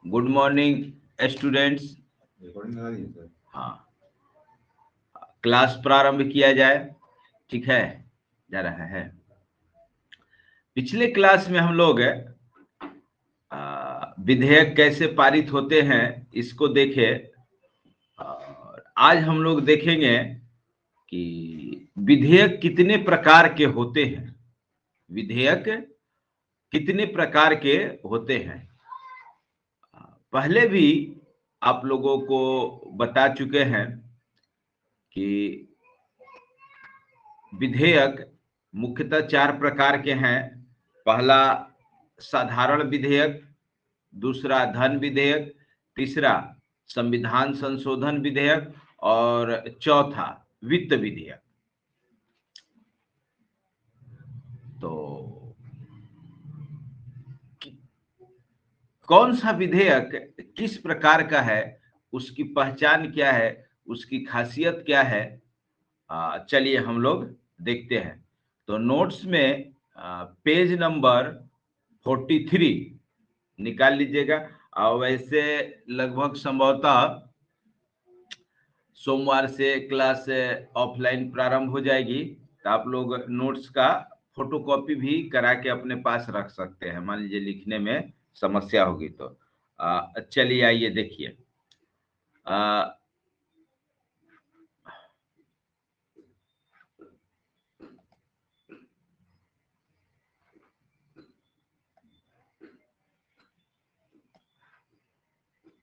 Good morning students. हाँ, class प्रारंभ किया जाए। ठीक है, जा रहा है। पिछले क्लास में हम लोग विधेयक कैसे पारित होते हैं इसको देखे, और आज हम लोग देखेंगे कि विधेयक कितने प्रकार के होते हैं। विधेयक कितने प्रकार के होते हैं पहले भी आप लोगों को बता चुके हैं कि विधेयक मुख्यतः 4 प्रकार के हैं। पहला साधारण विधेयक, दूसरा धन विधेयक, तीसरा संविधान संशोधन विधेयक और चौथा वित्त विधेयक। तो कौन सा विधेयक किस प्रकार का है, उसकी पहचान क्या है, उसकी खासियत क्या है, चलिए हम लोग देखते हैं। तो नोट्स में पेज नंबर 43 निकाल लीजिएगा। और वैसे लगभग संभवतः सोमवार से क्लास ऑफलाइन प्रारंभ हो जाएगी, तो आप लोग नोट्स का फोटोकॉपी भी करा के अपने पास रख सकते हैं। मान लीजिए लिखने में समस्या होगी तो चलिए आइए देखिए।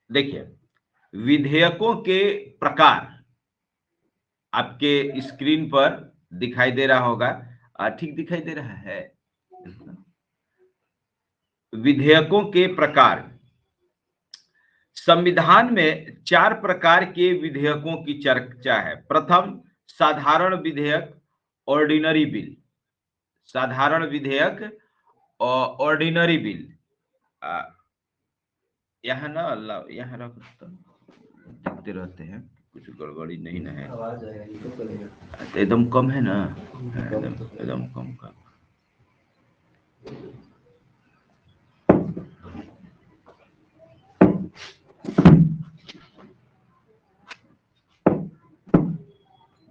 देखिए, विधेयकों के प्रकार आपके स्क्रीन पर दिखाई दे रहा होगा। ठीक दिखाई दे रहा है। विधेयकों के प्रकार। संविधान में 4 प्रकार के विधेयकों की चर्चा है। प्रथम साधारण विधेयक, ऑर्डिनरी बिल। साधारण विधेयक और ऑर्डिनरी बिल। यहाँ ना अल्लाह यहाँ रख देखते रहते हैं, कुछ गड़बड़ी नहीं ना है। एकदम कम है ना, एकदम कम का।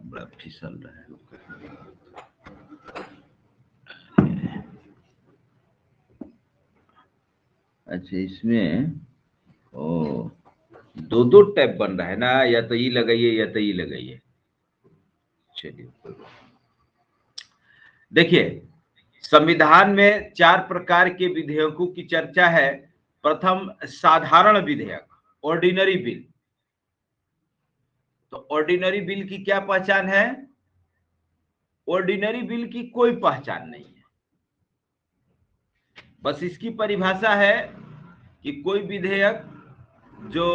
बड़ा फिसल रहा है। अच्छा, इसमें ओ 2 टैब बन रहा है ना, या तो ये लगाइए या तो ये लगाइए। चलिए देखिए, संविधान में 4 प्रकार के विधेयकों की चर्चा है। प्रथम साधारण विधेयक, ऑर्डिनरी बिल। तो ऑर्डिनरी बिल की क्या पहचान है? ऑर्डिनरी बिल की कोई पहचान नहीं है। बस इसकी परिभाषा है कि कोई विधेयक जो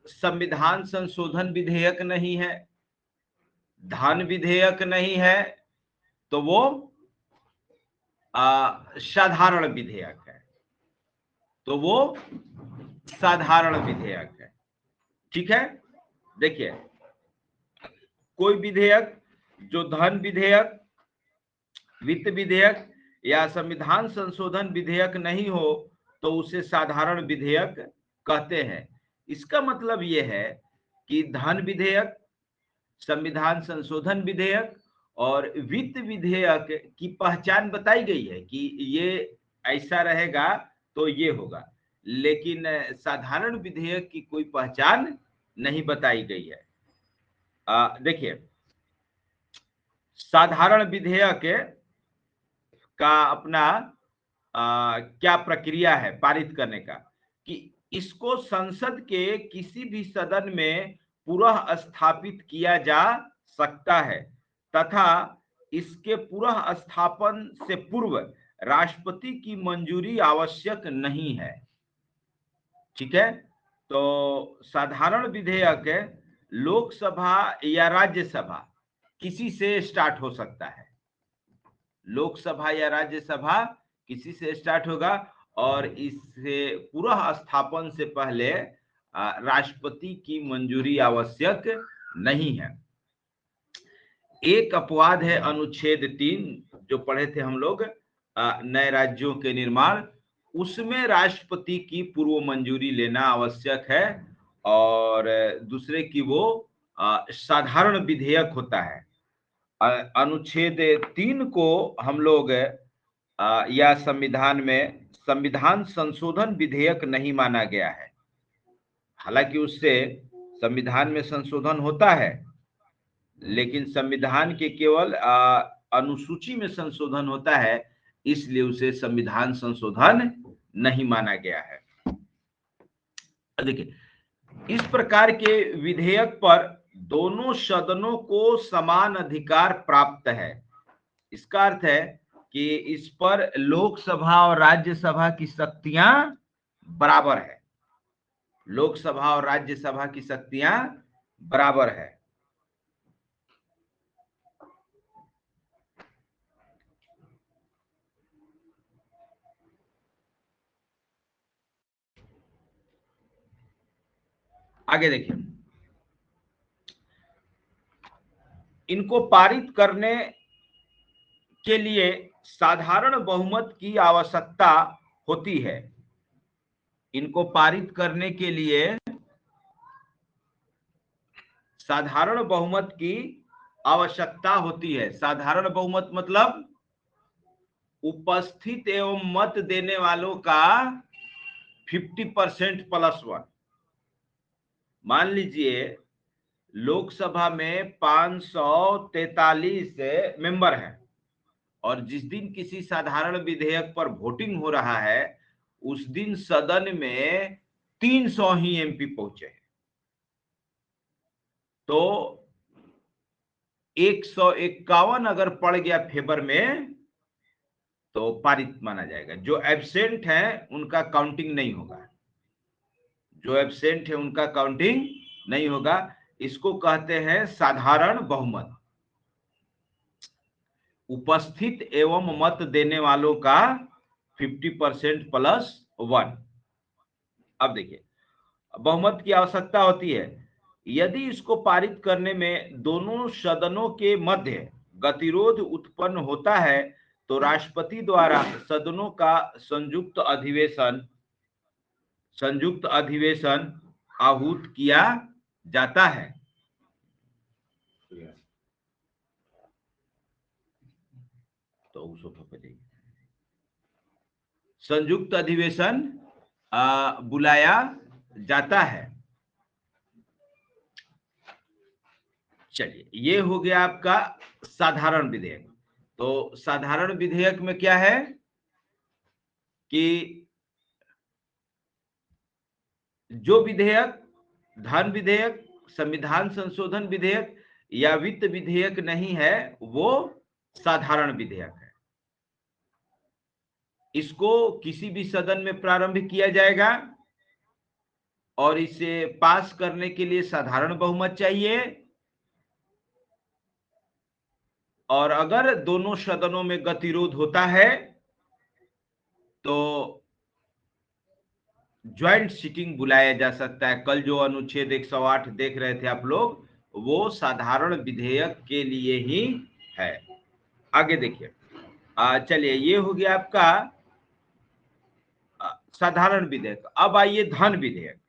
संविधान संशोधन विधेयक नहीं है, धन विधेयक नहीं है, तो वो साधारण विधेयक है। तो वो साधारण विधेयक है। ठीक है, देखिए, कोई विधेयक जो धन विधेयक, वित्त विधेयक या संविधान संशोधन विधेयक नहीं हो तो उसे साधारण विधेयक कहते हैं। इसका मतलब यह है कि धन विधेयक, संविधान संशोधन विधेयक और वित्त विधेयक की पहचान बताई गई है कि ये ऐसा रहेगा तो ये होगा, लेकिन साधारण विधेयक की कोई पहचान नहीं बताई गई है। देखिए, साधारण विधेयक का अपना क्या प्रक्रिया है पारित करने का, कि इसको संसद के किसी भी सदन में पुनः स्थापित किया जा सकता है तथा इसके पुनः स्थापन से पूर्व राष्ट्रपति की मंजूरी आवश्यक नहीं है। ठीक है, तो साधारण विधेयक लोकसभा या राज्यसभा किसी से स्टार्ट हो सकता है। लोकसभा या राज्यसभा किसी से स्टार्ट होगा और इससे पुनः स्थापन से पहले राष्ट्रपति की मंजूरी आवश्यक नहीं है। एक अपवाद है अनुच्छेद 3 जो पढ़े थे हम लोग, नए राज्यों के निर्माण। उसमें राष्ट्रपति की पूर्व मंजूरी लेना आवश्यक है। और दूसरे की वो साधारण विधेयक होता है। अनुच्छेद 3 को हम लोग या संविधान में संविधान संशोधन विधेयक नहीं माना गया है। हालांकि उससे संविधान में संशोधन होता है, लेकिन संविधान के केवल अनुसूची में संशोधन होता है, इसलिए उसे संविधान संशोधन नहीं माना गया है। देखिए, इस प्रकार के विधेयक पर दोनों सदनों को समान अधिकार प्राप्त है। इसका अर्थ है कि इस पर लोकसभा और राज्यसभा की शक्तियां बराबर है। लोकसभा और राज्यसभा की शक्तियां बराबर है। आगे देखिए, इनको पारित करने के लिए साधारण बहुमत की आवश्यकता होती है। इनको पारित करने के लिए साधारण बहुमत की आवश्यकता होती है। साधारण बहुमत मतलब उपस्थित एवं मत देने वालों का 50% +1। मान लीजिए लोकसभा में 543 मेंबर हैं और जिस दिन किसी साधारण विधेयक पर वोटिंग हो रहा है उस दिन सदन में 300 ही एमपी पहुंचे हैं, तो 151 अगर पड़ गया फेवर में तो पारित माना जाएगा। जो एब्सेंट है उनका काउंटिंग नहीं होगा। जो एब्सेंट है उनका काउंटिंग नहीं होगा। इसको कहते हैं साधारण बहुमत। उपस्थित एवं मत देने वालों का 50% +1। अब देखिए, बहुमत की आवश्यकता होती है यदि इसको पारित करने में दोनों सदनों के मध्य गतिरोध उत्पन्न होता है तो राष्ट्रपति द्वारा सदनों का संयुक्त अधिवेशन आहूत किया जाता है। तो संयुक्त अधिवेशन बुलाया जाता है। चलिए, ये हो गया आपका साधारण विधेयक। तो साधारण विधेयक में क्या है कि जो विधेयक धन विधेयक, संविधान संशोधन विधेयक या वित्त विधेयक नहीं है वो साधारण विधेयक है। इसको किसी भी सदन में प्रारंभ किया जाएगा और इसे पास करने के लिए साधारण बहुमत चाहिए। और अगर दोनों सदनों में गतिरोध होता है तो ज्वाइंट सिटिंग बुलाया जा सकता है। कल जो अनुच्छेद 108 देख रहे थे आप लोग, वो साधारण विधेयक के लिए ही है। आगे देखिए, चलिए, ये हो गया आपका साधारण विधेयक। अब आइए धन विधेयक।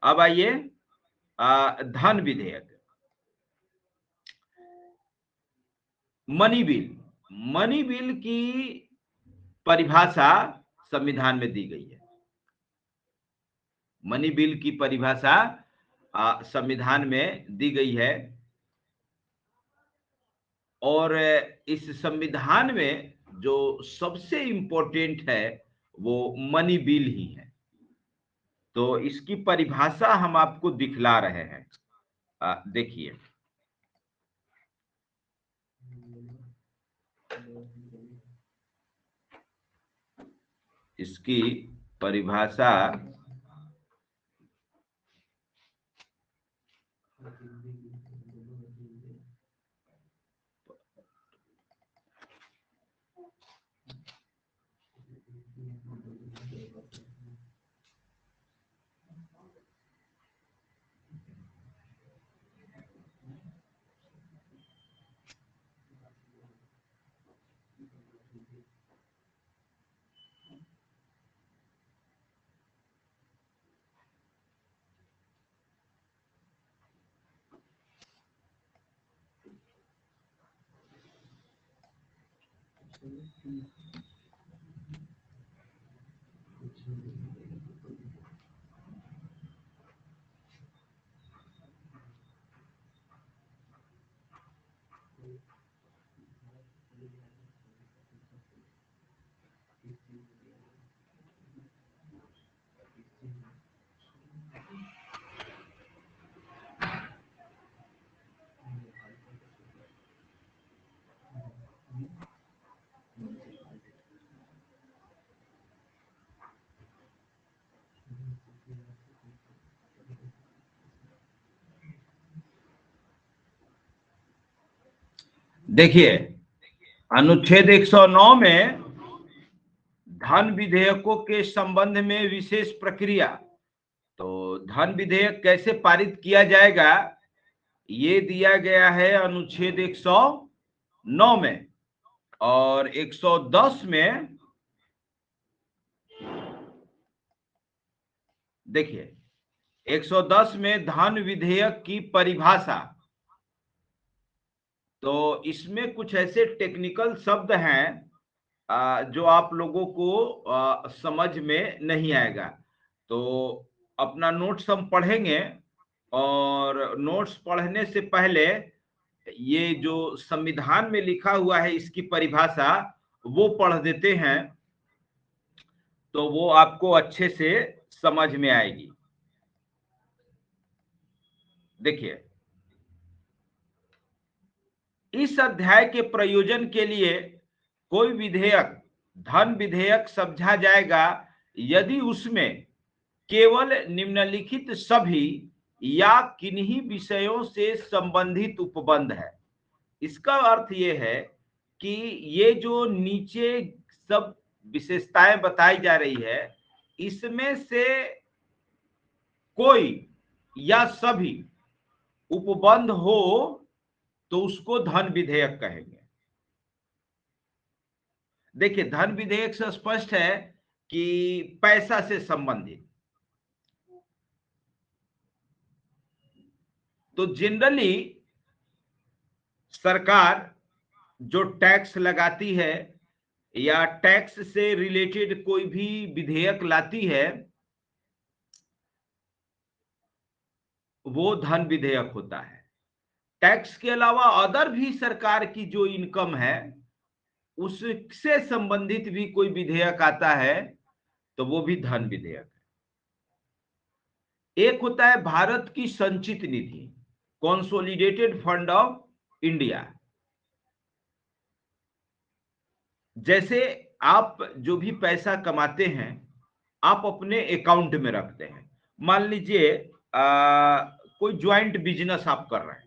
अब आइए धन विधेयक। मनी बिल की परिभाषा संविधान में दी गई है। मनी बिल की परिभाषा संविधान में दी गई है और इस संविधान में जो सबसे इंपॉर्टेंट है वो मनी बिल ही है। तो इसकी परिभाषा हम आपको दिखला रहे हैं। देखिए, इसकी परिभाषा देखिए, अनुच्छेद 109 में धन विधेयकों के संबंध में विशेष प्रक्रिया, तो धन विधेयक कैसे पारित किया जाएगा ये दिया गया है अनुच्छेद 109 में। और 110 में देखिए, 110 में धन विधेयक की परिभाषा, तो इसमें कुछ ऐसे टेक्निकल शब्द हैं जो आप लोगों को समझ में नहीं आएगा। तो अपना नोट्स हम पढ़ेंगे, और नोट्स पढ़ने से पहले ये जो संविधान में लिखा हुआ है इसकी परिभाषा वो पढ़ देते हैं, तो वो आपको अच्छे से समझ में आएगी। देखिए, इस अध्याय के प्रयोजन के लिए कोई विधेयक धन विधेयक समझा जाएगा यदि उसमें केवल निम्नलिखित सभी या किन्हीं विषयों से संबंधित उपबंध है। इसका अर्थ ये है कि ये जो नीचे सब विशेषताएं बताई जा रही है इसमें से कोई या सभी उपबंध हो तो उसको धन विधेयक कहेंगे। देखिए, धन विधेयक से स्पष्ट है कि पैसा से संबंधित, तो जनरली सरकार जो टैक्स लगाती है या टैक्स से रिलेटेड कोई भी विधेयक लाती है वो धन विधेयक होता है। टैक्स के अलावा अदर भी सरकार की जो इनकम है उससे संबंधित भी कोई विधेयक आता है तो वो भी धन विधेयक है। एक होता है भारत की संचित निधि, कंसोलिडेटेड फंड ऑफ इंडिया। जैसे आप जो भी पैसा कमाते हैं आप अपने अकाउंट में रखते हैं। मान लीजिए कोई ज्वाइंट बिजनेस आप कर रहे हैं,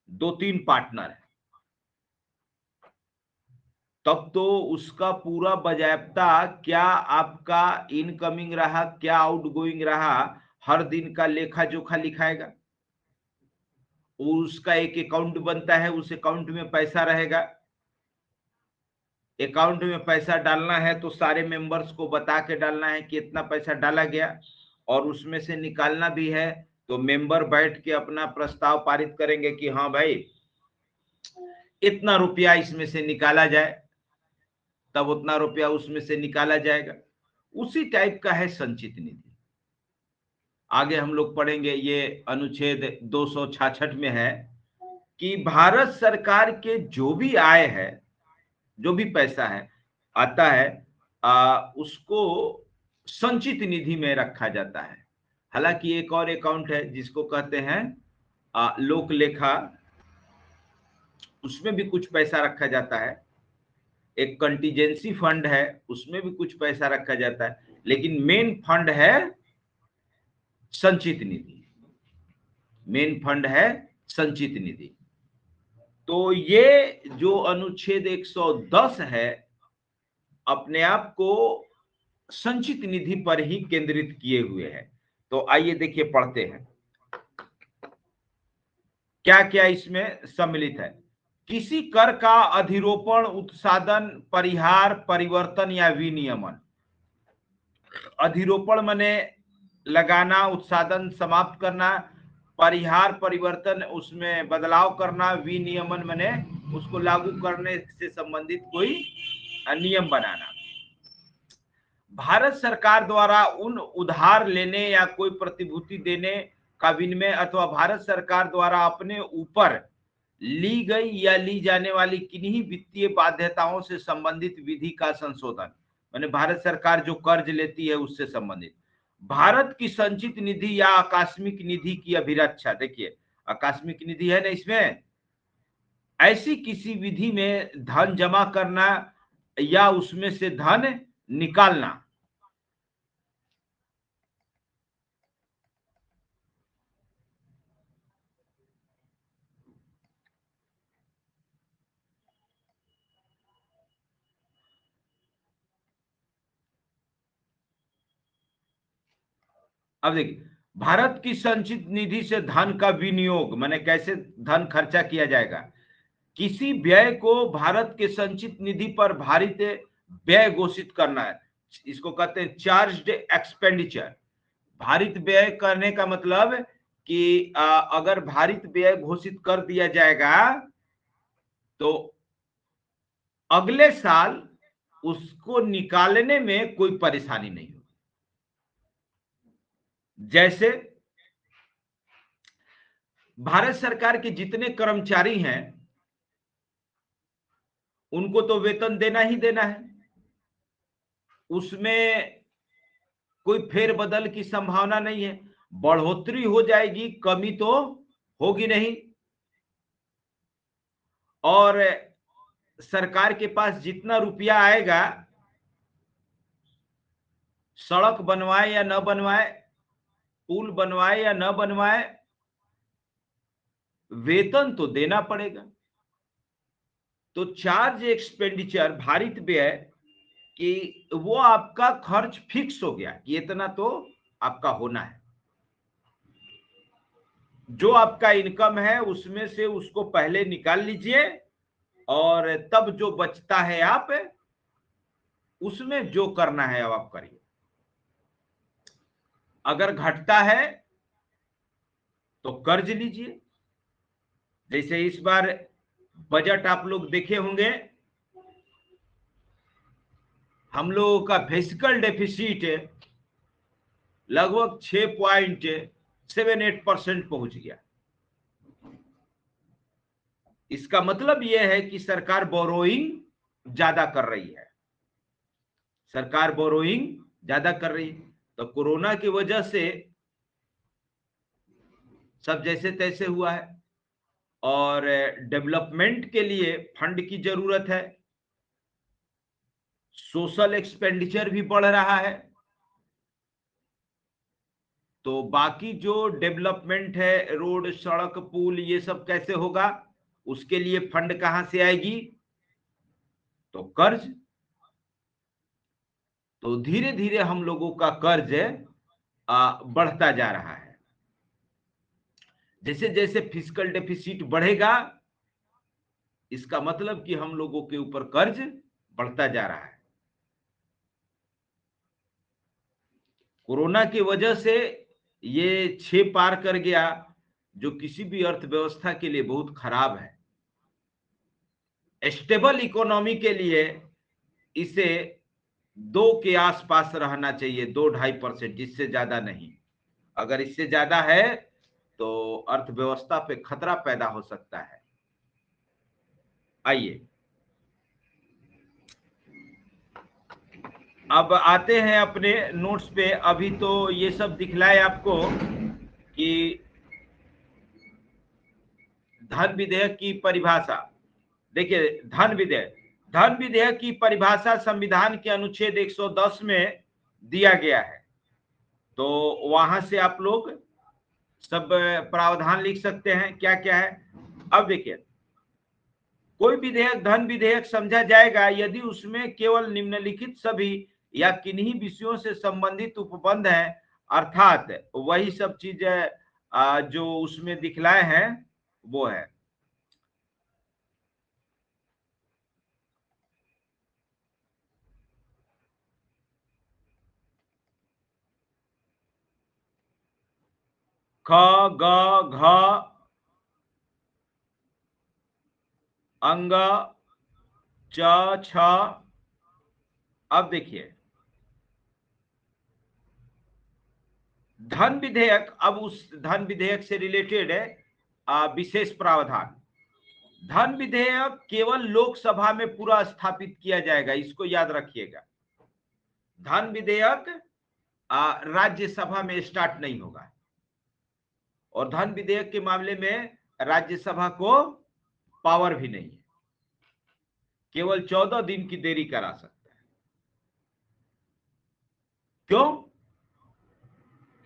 2-3 पार्टनर है, तब तो उसका पूरा बाजायफ्ता क्या आपका इनकमिंग रहा, क्या आउटगोइंग रहा, हर दिन का लेखा जोखा लिखाएगा। उसका एक अकाउंट बनता है, उस अकाउंट में पैसा रहेगा। अकाउंट में पैसा डालना है तो सारे मेंबर्स को बता के डालना है कि इतना पैसा डाला गया, और उसमें से निकालना भी है तो मेंबर बैठ के अपना प्रस्ताव पारित करेंगे कि हाँ भाई इतना रुपया इसमें से निकाला जाए, तब उतना रुपया उसमें से निकाला जाएगा। उसी टाइप का है संचित निधि। आगे हम लोग पढ़ेंगे, ये अनुच्छेद 266 में है कि भारत सरकार के जो भी आय है, जो भी पैसा है आता है उसको संचित निधि में रखा जाता है। हालांकि एक और अकाउंट है जिसको कहते हैं लोक लेखा, उसमें भी कुछ पैसा रखा जाता है। एक कंटीजेंसी फंड है, उसमें भी कुछ पैसा रखा जाता है, लेकिन मेन फंड है संचित निधि। मेन फंड है संचित निधि। तो ये जो अनुच्छेद 110 है अपने आप को संचित निधि पर ही केंद्रित किए हुए है। तो आइए देखिए, पढ़ते हैं क्या क्या इसमें सम्मिलित है। किसी कर का अधिरोपण, उत्सादन, परिहार, परिवर्तन या विनियमन। अधिरोपण माने लगाना, उत्सादन समाप्त करना, परिहार परिवर्तन उसमें बदलाव करना, विनियमन माने उसको लागू करने से संबंधित कोई नियम बनाना। भारत सरकार द्वारा उन उधार लेने या कोई प्रतिभूति देने का विनिमय अथवा भारत सरकार द्वारा अपने ऊपर ली गई या ली जाने वाली किन्हीं वित्तीय बाध्यताओं से संबंधित विधि का संशोधन, माने भारत सरकार जो कर्ज लेती है उससे संबंधित। भारत की संचित निधि या आकस्मिक निधि की अभिरक्षा, देखिए आकस्मिक निधि है ना, इसमें ऐसी किसी विधि में धन जमा करना या उसमें से धन निकालना। अब देखिए, भारत की संचित निधि से धन का विनियोग, माने कैसे धन खर्चा किया जाएगा। किसी व्यय को भारत के संचित निधि पर भारित व्यय घोषित करना है, इसको कहते हैं चार्ज्ड एक्सपेंडिचर। भारित व्यय करने का मतलब कि अगर भारित व्यय घोषित कर दिया जाएगा तो अगले साल उसको निकालने में कोई परेशानी नहीं होगी। जैसे भारत सरकार के जितने कर्मचारी हैं उनको तो वेतन देना ही देना है, उसमें कोई फेरबदल की संभावना नहीं है। बढ़ोतरी हो जाएगी, कमी तो होगी नहीं। और सरकार के पास जितना रुपया आएगा, सड़क बनवाए या न बनवाए, पुल बनवाए या न बनवाए, वेतन तो देना पड़ेगा। तो चार्ज एक्सपेंडिचर, भारित व्यय, कि वो आपका खर्च फिक्स हो गया कि इतना तो आपका होना है। जो आपका इनकम है उसमें से उसको पहले निकाल लीजिए और तब जो बचता है आप उसमें जो करना है अब आप करिए। अगर घटता है तो कर्ज लीजिए। जैसे इस बार बजट आप लोग देखे होंगे, हम लोगों का फिजिकल डेफिसिट लगभग 6.78% पहुंच गया। इसका मतलब यह है कि सरकार बोरोइंग ज्यादा कर रही है, सरकार बोरोइंग ज्यादा कर रही है। तो कोरोना की वजह से सब जैसे तैसे हुआ है और डेवलपमेंट के लिए फंड की जरूरत है, सोशल एक्सपेंडिचर भी बढ़ रहा है। तो बाकी जो डेवलपमेंट है, रोड, सड़क, पुल, ये सब कैसे होगा, उसके लिए फंड कहां से आएगी, तो कर्ज। तो धीरे धीरे हम लोगों का कर्ज बढ़ता जा रहा है। जैसे जैसे फिजिकल डेफिसिट बढ़ेगा, इसका मतलब कि हम लोगों के ऊपर कर्ज बढ़ता जा रहा है। कोरोना की वजह से ये 6 पार कर गया, जो किसी भी अर्थव्यवस्था के लिए बहुत खराब है। स्टेबल इकोनॉमी के लिए इसे 2 के आसपास रहना चाहिए, 2-2.5%, जिससे ज्यादा नहीं। अगर इससे ज्यादा है तो अर्थव्यवस्था पे खतरा पैदा हो सकता है। आइए अब आते हैं अपने नोट्स पे। अभी तो ये सब दिखलाए आपको कि धन विधेयक की परिभाषा। देखिए, धन विधेयक की परिभाषा संविधान के अनुच्छेद 110 में दिया गया है। तो वहां से आप लोग सब प्रावधान लिख सकते हैं क्या क्या है। अब देखिए, कोई विधेयक धन विधेयक समझा जाएगा यदि उसमें केवल निम्नलिखित सभी या किन्हीं विषयों से संबंधित उपबंध है, अर्थात वही सब चीज जो उसमें दिखलाए हैं वो है। ख, ग, घ, अंग च छ। अब देखिए धन विधेयक, अब उस धन विधेयक से रिलेटेड है विशेष प्रावधान। धन विधेयक केवल लोकसभा में पूरा स्थापित किया जाएगा, इसको याद रखिएगा। धन विधेयक राज्यसभा में स्टार्ट नहीं होगा, और धन विधेयक के मामले में राज्यसभा को पावर भी नहीं है, केवल 14 दिन की देरी करा सकता है। क्यों?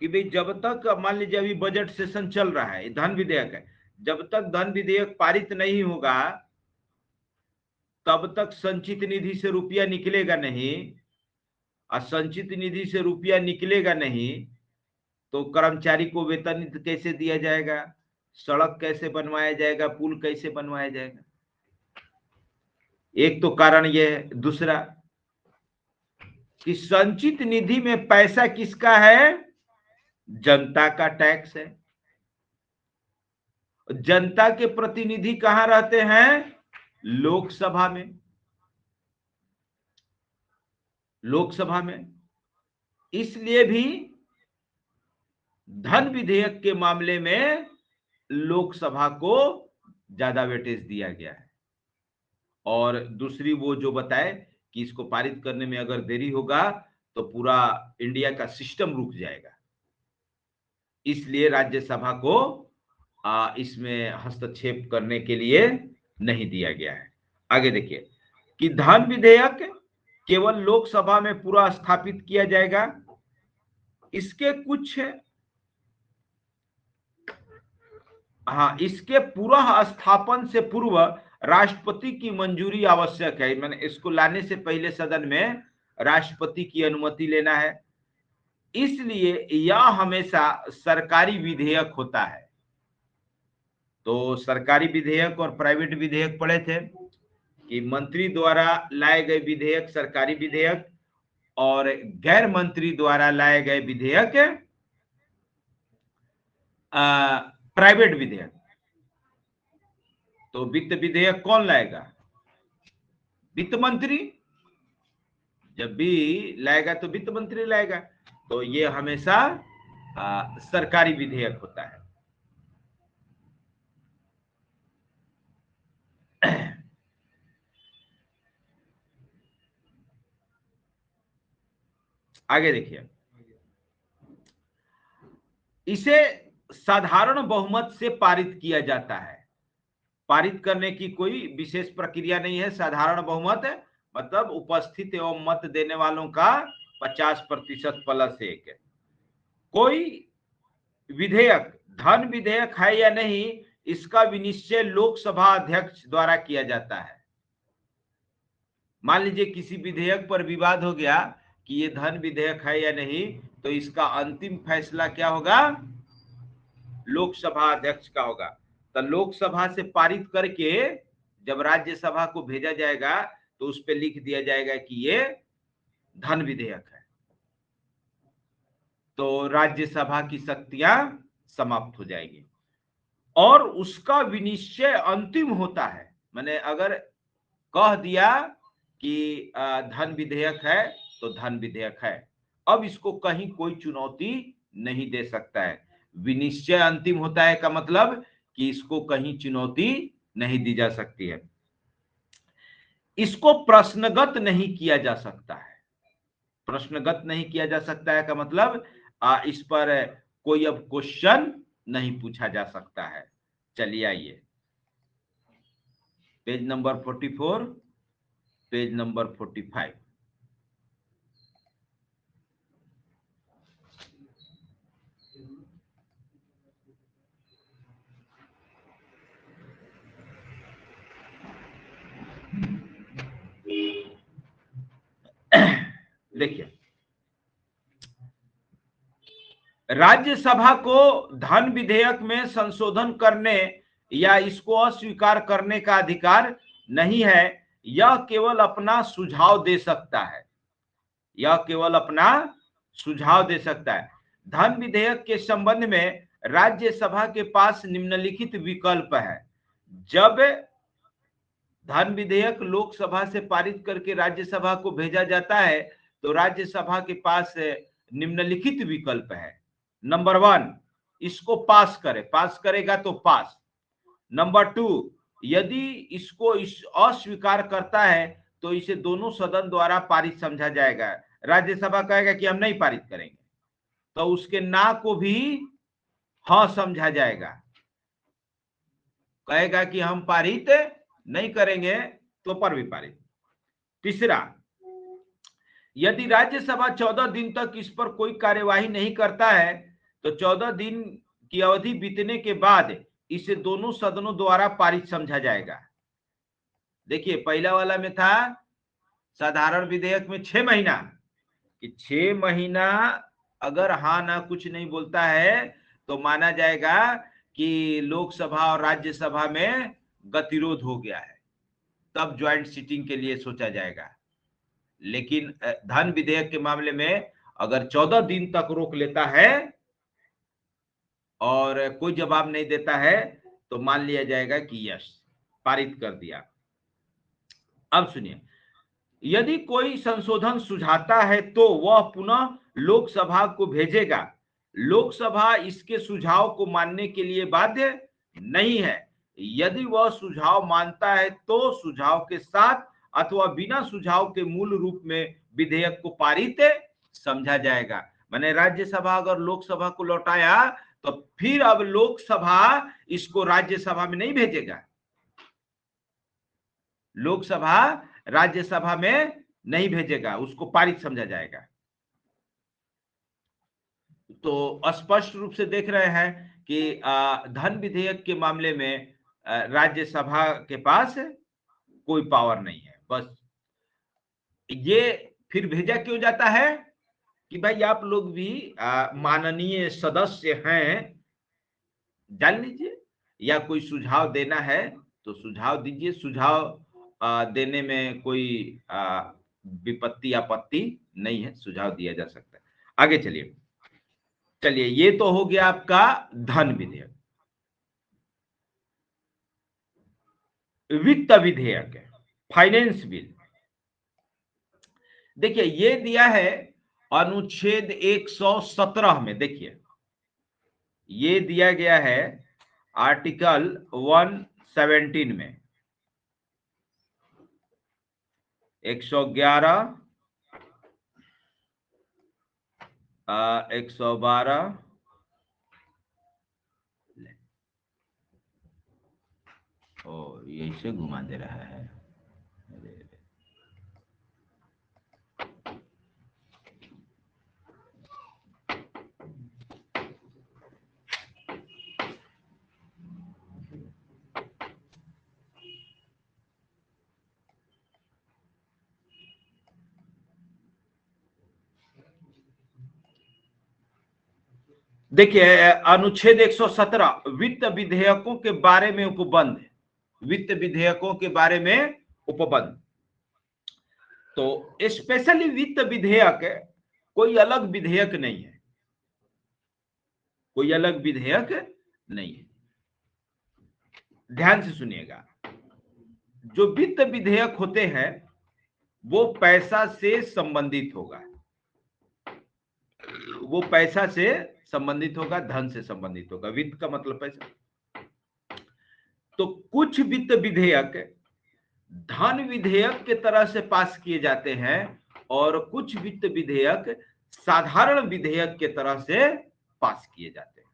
कि भाई जब तक मान लीजिए अभी बजट सेशन चल रहा है, धन विधेयक है, जब तक धन विधेयक पारित नहीं होगा तब तक संचित निधि से रुपया निकलेगा नहीं, और संचित निधि से रुपया निकलेगा नहीं तो कर्मचारी को वेतन कैसे दिया जाएगा, सड़क कैसे बनवाया जाएगा, पुल कैसे बनवाया जाएगा। एक तो कारण यह है। दूसरा कि संचित निधि में पैसा किसका है? जनता का टैक्स है। जनता के प्रतिनिधि कहां रहते हैं? लोकसभा में। लोकसभा में। इसलिए भी धन विधेयक के मामले में लोकसभा को ज्यादा वेटेज दिया गया है। और दूसरी वो जो बताए कि इसको पारित करने में अगर देरी होगा तो पूरा इंडिया का सिस्टम रुक जाएगा, इसलिए राज्यसभा को इसमें हस्तक्षेप करने के लिए नहीं दिया गया है। आगे देखिए कि धन विधेयक केवल लोकसभा में पूरा स्थापित किया जाएगा। इसके कुछ इसके पूरा स्थापन से पूर्व राष्ट्रपति की मंजूरी आवश्यक है। मैंने इसको लाने से पहले सदन में राष्ट्रपति की अनुमति लेना है, इसलिए यह हमेशा सरकारी विधेयक होता है। तो सरकारी विधेयक और प्राइवेट विधेयक पढ़े थे कि मंत्री द्वारा लाए गए विधेयक सरकारी विधेयक, और गैर मंत्री द्वारा लाए गए विधेयक प्राइवेट विधेयक। तो वित्त विधेयक कौन लाएगा? वित्त मंत्री। जब भी लाएगा तो वित्त मंत्री लाएगा। तो ये हमेशा सरकारी विधेयक होता है। आगे देखिए, इसे साधारण बहुमत से पारित किया जाता है। पारित करने की कोई विशेष प्रक्रिया नहीं है, साधारण बहुमत है, मतलब उपस्थित एवं मत देने वालों का 50% प्लस 1। कोई विधेयक धन विधेयक है या नहीं, इसका विनिश्चय लोकसभा अध्यक्ष द्वारा किया जाता है। मान लीजिए किसी विधेयक पर विवाद हो गया कि ये धन विधेयक है या नहीं, तो इसका अंतिम फैसला क्या होगा? लोकसभा अध्यक्ष का होगा। तो लोकसभा से पारित करके जब राज्यसभा को भेजा जाएगा तो उस पर लिख दिया जाएगा कि ये धन विधेयक है, तो राज्यसभा की शक्तियां समाप्त हो जाएगी और उसका विनिश्चय अंतिम होता है। मैंने अगर कह दिया कि धन विधेयक है तो धन विधेयक है, अब इसको कहीं कोई चुनौती नहीं दे सकता है। विनिश्चय अंतिम होता है का मतलब कि इसको कहीं चुनौती नहीं दी जा सकती है। इसको प्रश्नगत नहीं किया जा सकता है। प्रश्नगत नहीं किया जा सकता है का मतलब इस पर कोई अब क्वेश्चन नहीं पूछा जा सकता है। चलिए आइए पेज नंबर 44, पेज नंबर 45। देखिए, राज्यसभा को धन विधेयक में संशोधन करने या इसको अस्वीकार करने का अधिकार नहीं है। यह केवल अपना सुझाव दे सकता है। यह केवल अपना सुझाव दे सकता है। धन विधेयक के संबंध में राज्यसभा के पास निम्नलिखित विकल्प है। जब धन विधेयक लोकसभा से पारित करके राज्यसभा को भेजा जाता है तो राज्यसभा के पास निम्नलिखित विकल्प है। नंबर 1, इसको पास करे, पास करेगा तो पास। नंबर 2, यदि इसको अस्वीकार करता है तो इसे दोनों सदन द्वारा पारित समझा जाएगा। राज्यसभा कहेगा कि हम नहीं पारित करेंगे तो उसके ना को भी हाँ समझा जाएगा, कहेगा कि हम पारित नहीं करेंगे तो पर भी पारित। तीसरा, यदि राज्यसभा 14 दिन तक इस पर कोई कार्यवाही नहीं करता है तो 14 दिन की अवधि बीतने के बाद इसे दोनों सदनों द्वारा पारित समझा जाएगा। देखिए पहला वाला में था साधारण विधेयक में 6 महीना, कि 6 महीना अगर हाँ ना कुछ नहीं बोलता है तो माना जाएगा कि लोकसभा और राज्यसभा में गतिरोध हो गया है, तब ज्वाइंट सीटिंग के लिए सोचा जाएगा। लेकिन धन विधेयक के मामले में अगर 14 दिन तक रोक लेता है और कोई जवाब नहीं देता है तो मान लिया जाएगा कि यस पारित कर दिया। अब सुनिए, यदि कोई संशोधन सुझाता है तो वह पुनः लोकसभा को भेजेगा। लोकसभा इसके सुझाव को मानने के लिए बाध्य नहीं है। यदि वह सुझाव मानता है तो सुझाव के साथ अथवा बिना सुझाव के मूल रूप में विधेयक को पारित समझा जाएगा। माने राज्यसभा अगर लोकसभा को लौटाया तो फिर अब लोकसभा इसको राज्यसभा में नहीं भेजेगा, लोकसभा राज्यसभा में नहीं भेजेगा, उसको पारित समझा जाएगा। तो स्पष्ट रूप से देख रहे हैं कि धन विधेयक के मामले में राज्यसभा के पास कोई पावर नहीं है। बस ये फिर भेजा क्यों जाता है कि भाई आप लोग भी माननीय सदस्य हैं, जान लीजिए, या कोई सुझाव देना है तो सुझाव दीजिए। सुझाव देने में कोई विपत्ति आपत्ति नहीं है, सुझाव दिया जा सकता है। आगे चलिए, ये तो हो गया आपका धन विधेयक। वित्त विधेयक है, फाइनेंस बिल। देखिए ये दिया है अनुच्छेद 117 में। देखिए ये दिया गया है आर्टिकल 117 में, 111, 112, यही से घुमा दे रहा है। देखिए अनुच्छेद 117 वित्त विधेयकों के बारे में उपबंध, वित्त विधेयकों के बारे में उपबंध। तो स्पेशली वित्त विधेयक कोई अलग विधेयक नहीं है, कोई अलग विधेयक नहीं है। ध्यान से सुनिएगा, जो वित्त विधेयक होते हैं वो पैसा से संबंधित होगा, वो पैसा से संबंधित होगा, धन से संबंधित होगा। वित्त का मतलब पैसा। तो कुछ वित्त विधेयक धन विधेयक के तरह से पास किए जाते हैं और कुछ वित्त विधेयक साधारण विधेयक के तरह से पास किए जाते हैं।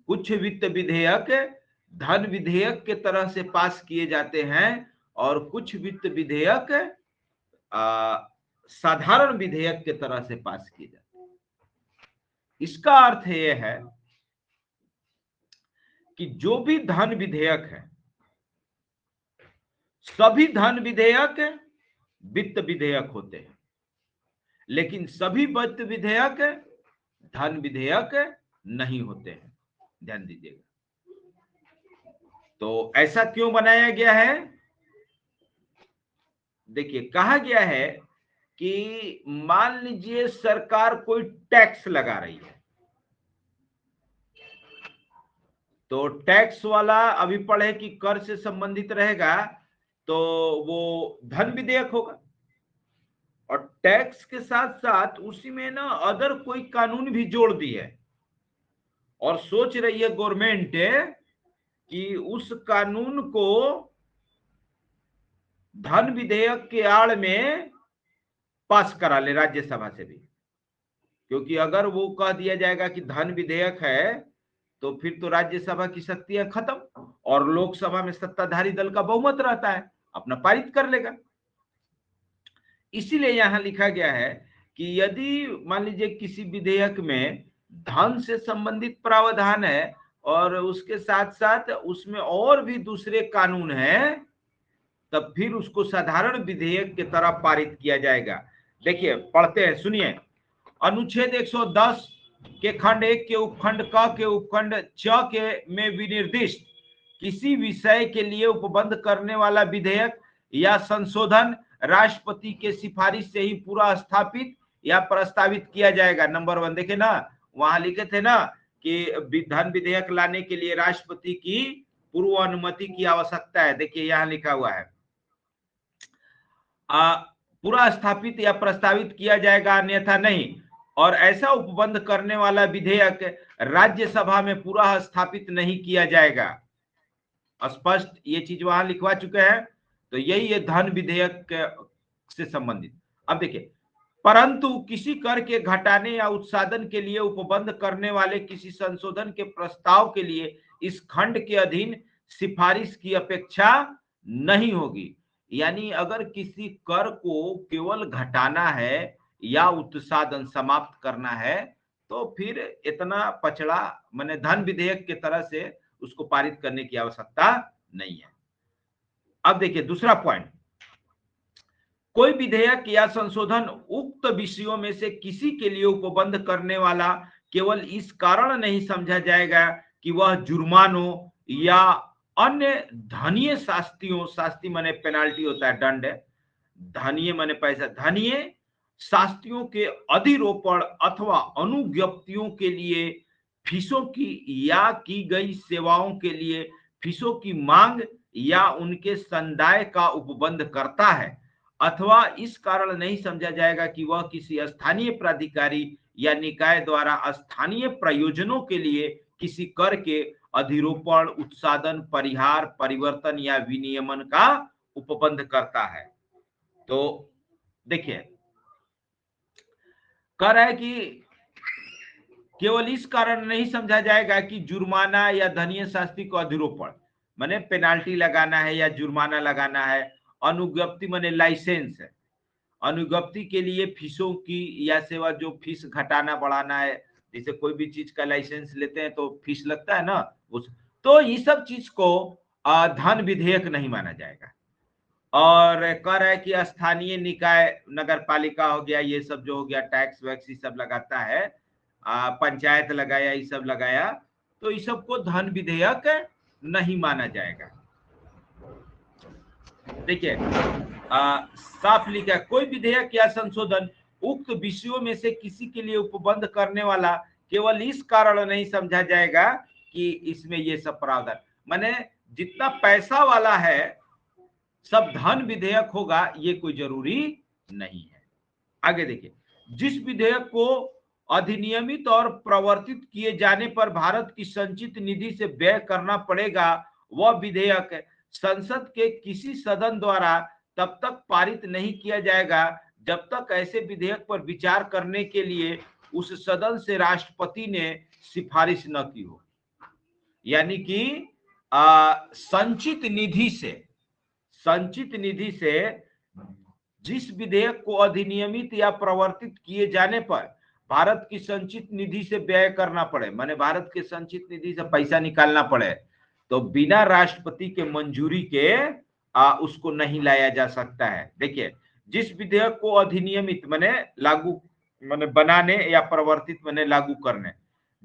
कुछ वित्त विधेयक धन विधेयक के तरह से पास किए जाते हैं और कुछ वित्त विधेयक साधारण विधेयक के तरह से पास किए जाते हैं। इसका अर्थ यह है कि जो भी धन विधेयक है, सभी धन विधेयक वित्त विधेयक होते हैं, लेकिन सभी वित्त विधेयक धन विधेयक नहीं होते हैं। ध्यान दीजिएगा। तो ऐसा क्यों बनाया गया है? देखिए कहा गया है कि मान लीजिए सरकार कोई टैक्स लगा रही है, तो टैक्स वाला अभी पढ़े कि कर से संबंधित रहेगा तो वो धन विधेयक होगा, और टैक्स के साथ साथ उसी में ना अदर कोई कानून भी जोड़ दी है, और सोच रही है गवर्नमेंट कि उस कानून को धन विधेयक के आड़ में पास करा ले राज्यसभा से भी, क्योंकि अगर वो कह दिया जाएगा कि धन विधेयक है तो फिर तो राज्यसभा की शक्तियां खत्म, और लोकसभा में सत्ताधारी दल का बहुमत रहता है, अपना पारित कर लेगा। इसीलिए यहां लिखा गया है कि यदि मान लीजिए किसी विधेयक में धन से संबंधित प्रावधान है और उसके साथ साथ उसमें और भी दूसरे कानून हैं, तब फिर उसको साधारण विधेयक की तरह पारित किया जाएगा। देखिए पढ़ते हैं, सुनिए। अनुच्छेद 110 के खंड 1 के उपखंड क के उपखंड च के में विनिर्दिष्ट किसी विषय के लिए उपबंध करने वाला विधेयक या संशोधन राष्ट्रपति के सिफारिश से ही पूरा स्थापित या प्रस्तावित किया जाएगा। नंबर 1 देखे ना, वहां लिखे थे ना कि धन विधेयक लाने के लिए राष्ट्रपति की पूर्व अनुमति की आवश्यकता है। देखिए यहां लिखा हुआ है पूरा स्थापित या प्रस्तावित किया जाएगा, अन्यथा नहीं। और ऐसा उपबंध करने वाला विधेयक राज्यसभा में पूरा स्थापित नहीं किया जाएगा। स्पष्ट ये चीज वहां लिखवा चुके हैं। तो यही है धन विधेयक से संबंधित। अब देखिए, परंतु किसी कर के घटाने या उत्साधन के लिए उपबंध करने वाले किसी संशोधन के प्रस्ताव के लिए इस खंड के अधीन सिफारिश की अपेक्षा नहीं होगी। यानी अगर किसी कर को केवल घटाना है या उत्साधन समाप्त करना है तो फिर इतना पचड़ा माने धन विधेयक की तरह से उसको पारित करने की आवश्यकता नहीं है। अब देखिए दूसरा पॉइंट, कोई विधेयक या संशोधन उक्त विषयों में से किसी के लिए उपबंध करने वाला केवल इस कारण नहीं समझा जाएगा कि वह जुर्मानों या अन्य धनीय शास्तियों, शास्ति माने पेनाल्टी होता है, दंड, धनीय माने पैसा, धनीय शास्तियों के अधिरोपण अथवा अनुज्ञप्तियों के लिए फीसों की या की गई सेवाओं के लिए फीसों की मांग या उनके संदाय का उपबंध करता है, अथवा इस कारण नहीं समझा जाएगा कि वह किसी स्थानीय प्राधिकारी या निकाय द्वारा स्थानीय प्रयोजनों के लिए किसी कर के अधिरोपण, उत्साधन, परिहार, परिवर्तन या विनियमन का उपबंध करता है। तो देखिए कह रहा है कि केवल इस कारण नहीं समझा जाएगा कि जुर्माना या धनीय शास्ति को अधिरोपण माने पेनाल्टी लगाना है या जुर्माना लगाना है, अनुज्ञप्ति माने लाइसेंस है, अनुज्ञप्ति के लिए फीसों की या सेवा जो फीस घटाना बढ़ाना है, जैसे कोई भी चीज का लाइसेंस लेते हैं तो फीस लगता है ना, उस तो ये सब चीज को धन विधेयक नहीं माना जाएगा। और कह रहा है कि स्थानीय निकाय, नगर पालिका हो गया, ये सब जो हो गया टैक्स वैक्स ये सब लगाता है, पंचायत लगाया, ये सब लगाया, तो ये सबको धन विधेयक नहीं माना जाएगा। देखिए साफ लिखा है, कोई विधेयक या संशोधन उक्त विषयों में से किसी के लिए उपबंध करने वाला केवल इस कारण नहीं समझा जाएगा कि इसमें ये सब प्रावधान, माने जितना पैसा वाला है सब धन विधेयक होगा ये कोई जरूरी नहीं है। आगे देखिए, जिस विधेयक को अधिनियमित और प्रवर्तित किए जाने पर भारत की संचित निधि से व्यय करना पड़ेगा, वह विधेयक संसद के किसी सदन द्वारा तब तक पारित नहीं किया जाएगा जब तक ऐसे विधेयक पर विचार करने के लिए उस सदन से राष्ट्रपति ने सिफारिश न की हो। यानी कि संचित निधि से जिस विधेयक को अधिनियमित या प्रवर्तित किए जाने पर भारत की संचित निधि से व्यय करना पड़े, माने भारत के संचित निधि से पैसा निकालना पड़े, तो बिना राष्ट्रपति के मंजूरी के उसको नहीं लाया जा सकता है। देखिए, जिस विधेयक को अधिनियमित माने लागू माने बनाने या प्रवर्तित माने लागू करने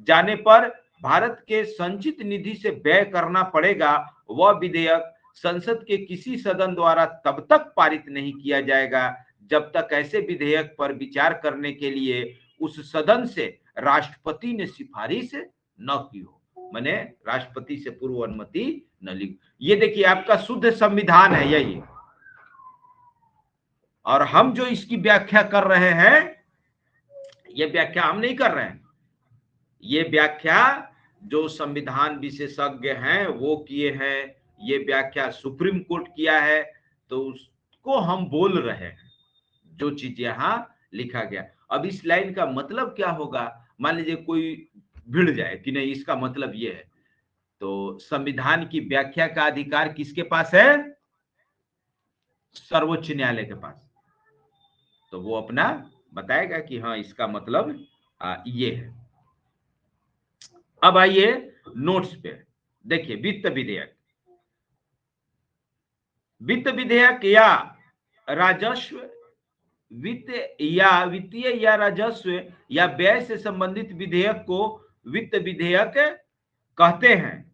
जाने पर भारत के संचित निधि से व्यय करना पड़ेगा, वह विधेयक संसद के किसी सदन द्वारा तब तक पारित नहीं किया जाएगा जब तक ऐसे विधेयक पर विचार करने के लिए उस सदन से राष्ट्रपति ने सिफारिश न की हो। माने राष्ट्रपति से पूर्व अनुमति न ली। ये देखिए आपका शुद्ध संविधान है यही, और हम जो इसकी व्याख्या कर रहे हैं, ये व्याख्या हम नहीं कर रहे हैं, ये व्याख्या जो संविधान विशेषज्ञ हैं वो किए हैं, ये व्याख्या सुप्रीम कोर्ट किया है, तो उसको हम बोल रहे हैं, जो चीज यहां लिखा गया। अब इस लाइन का मतलब क्या होगा, मान लीजिए कोई भिड़ जाए कि नहीं इसका मतलब ये है, तो संविधान की व्याख्या का अधिकार किसके पास है? सर्वोच्च न्यायालय के पास। तो वो अपना बताएगा कि हाँ इसका मतलब ये है। अब आइए नोट्स पे, देखिए वित्त विधेयक, वित्त विधेयक या राजस्व, वित्तीय या राजस्व या व्यय से संबंधित विधेयक को वित्त विधेयक कहते हैं।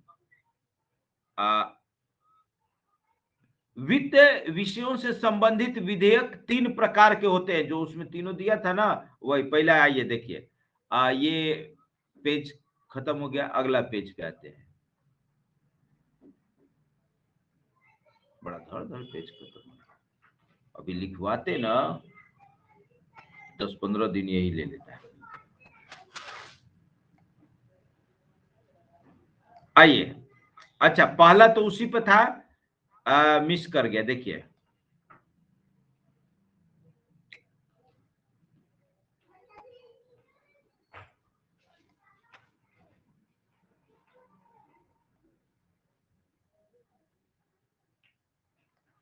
वित्त विषयों से संबंधित विधेयक 3 प्रकार के होते हैं, जो उसमें तीनों दिया था ना वही। पहला आइए देखिए, ये पेज खत्म हो गया, अगला पेज पे आते हैं। बड़ा धड़ पेज खत्म, अभी लिखवाते ना 10-15 दिन यही ले लेता है। आइए, अच्छा पहला तो उसी पे था, मिस कर गया, देखिए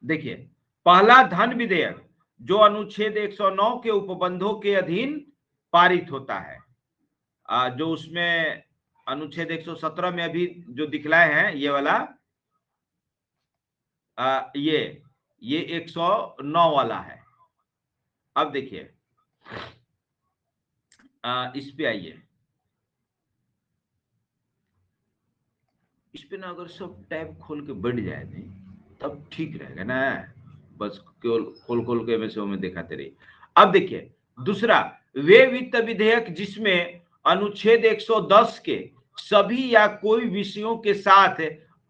देखिए पहला धन विधेयक जो अनुच्छेद 109 के उपबंधों के अधीन पारित होता है, जो उसमें अनुच्छेद 117 में अभी जो दिखलाए हैं ये वाला, ये 109 वाला है। अब देखिए इस पे आइए, इस पे ना अगर सब टैब खोल के बैठ जाए नहीं तब ठीक रहेगा ना, बस केवल खोल खोल के में दिखाते रहिए। अब देखिए दूसरा, वे वित्त विधेयक जिसमें अनुच्छेद 110 के सभी या कोई विषयों के साथ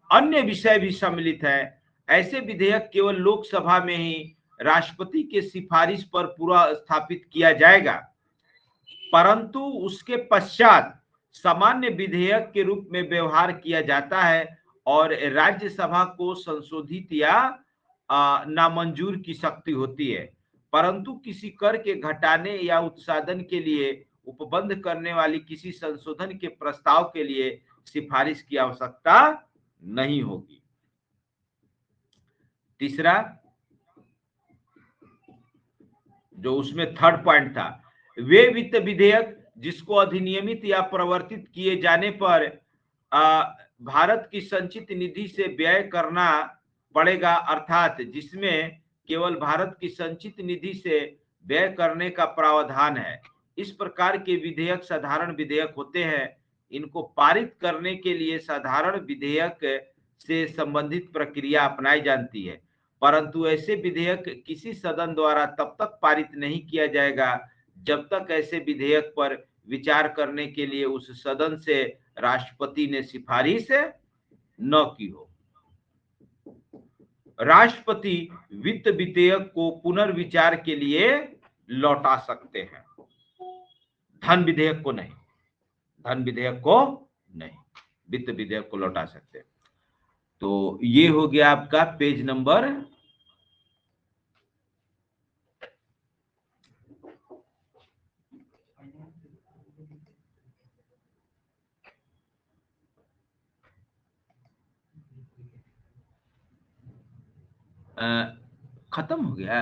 अन्य विषय भी सम्मिलित है, ऐसे विधेयक केवल लोकसभा में ही राष्ट्रपति के सिफारिश पर पूरा स्थापित किया जाएगा, परंतु उसके पश्चात सामान्य विधेयक के रूप में व्यवहार किया जाता है और राज्यसभा को संशोधित या नामंजूर की शक्ति होती है, परंतु किसी कर के घटाने या उत्साधन के लिए उपबंध करने वाली किसी संशोधन के प्रस्ताव के लिए सिफारिश की आवश्यकता नहीं होगी। तीसरा, जो उसमें थर्ड पॉइंट था, वे वित्त विधेयक जिसको अधिनियमित या प्रवर्तित किए जाने पर भारत की संचित निधि से व्यय करना पड़ेगा, अर्थात जिसमें केवल भारत की संचित निधि से व्यय करने का प्रावधान है। इस प्रकार के विधेयक साधारण विधेयक होते हैं। इनको पारित करने के लिए साधारण विधेयक से संबंधित प्रक्रिया अपनाई जाती है, परंतु ऐसे विधेयक किसी सदन द्वारा तब तक पारित नहीं किया जाएगा जब तक ऐसे विधेयक पर विचार करने के लिए उस सदन से राष्ट्रपति ने सिफारिश न की हो। राष्ट्रपति वित्त विधेयक को पुनर्विचार के लिए लौटा सकते हैं, धन विधेयक को नहीं, धन विधेयक को नहीं, वित्त विधेयक को लौटा सकते हैं। तो ये हो गया आपका पेज नंबर खत्म हो गया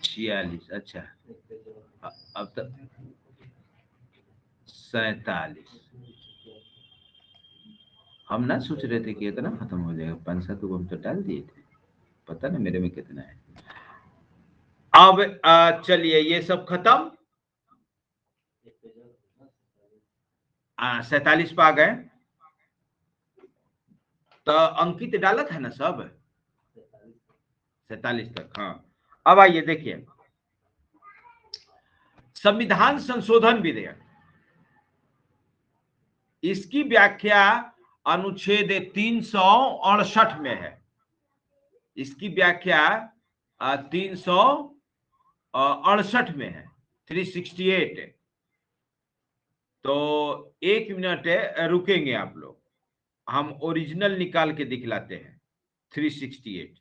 46। अच्छा अब तक 47। हम ना सोच रहे थे कि इतना खत्म हो जाएगा, 5-7 हम तो डाल दिए थे, पता ना मेरे में कितना है। अब चलिए ये सब खत्म, 47 पे आ गए। तो अंकित डाला था ना सब 47 तक। हाँ अब आइए देखिए, संविधान संशोधन विधेयक, इसकी व्याख्या अनुच्छेद 368 में है। इसकी व्याख्या 368 में है, 368। तो 1 मिनट रुकेंगे आप लोग, हम ओरिजिनल निकाल के दिखलाते हैं। 368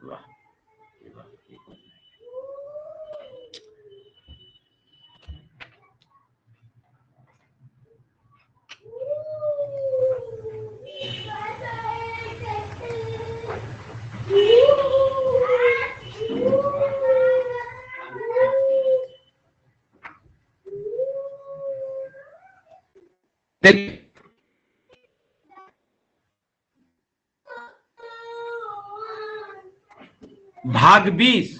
वाह, भाग 20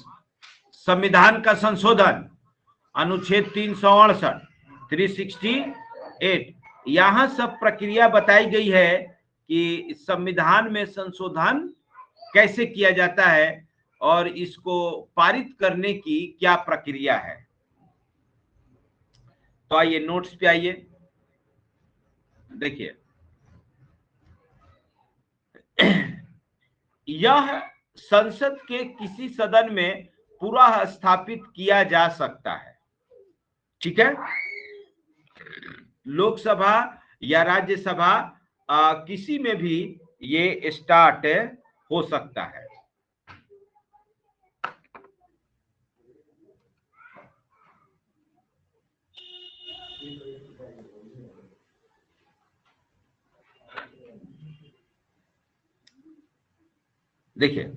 संविधान का संशोधन, अनुच्छेद 368, 368, यहां सब प्रक्रिया बताई गई है कि संविधान में संशोधन कैसे किया जाता है और इसको पारित करने की क्या प्रक्रिया है। तो आइए नोट्स पे आइए, देखिए यह संसद के किसी सदन में पुनः स्थापित किया जा सकता है। ठीक है, लोकसभा या राज्यसभा किसी में भी ये स्टार्ट हो सकता है। देखिए,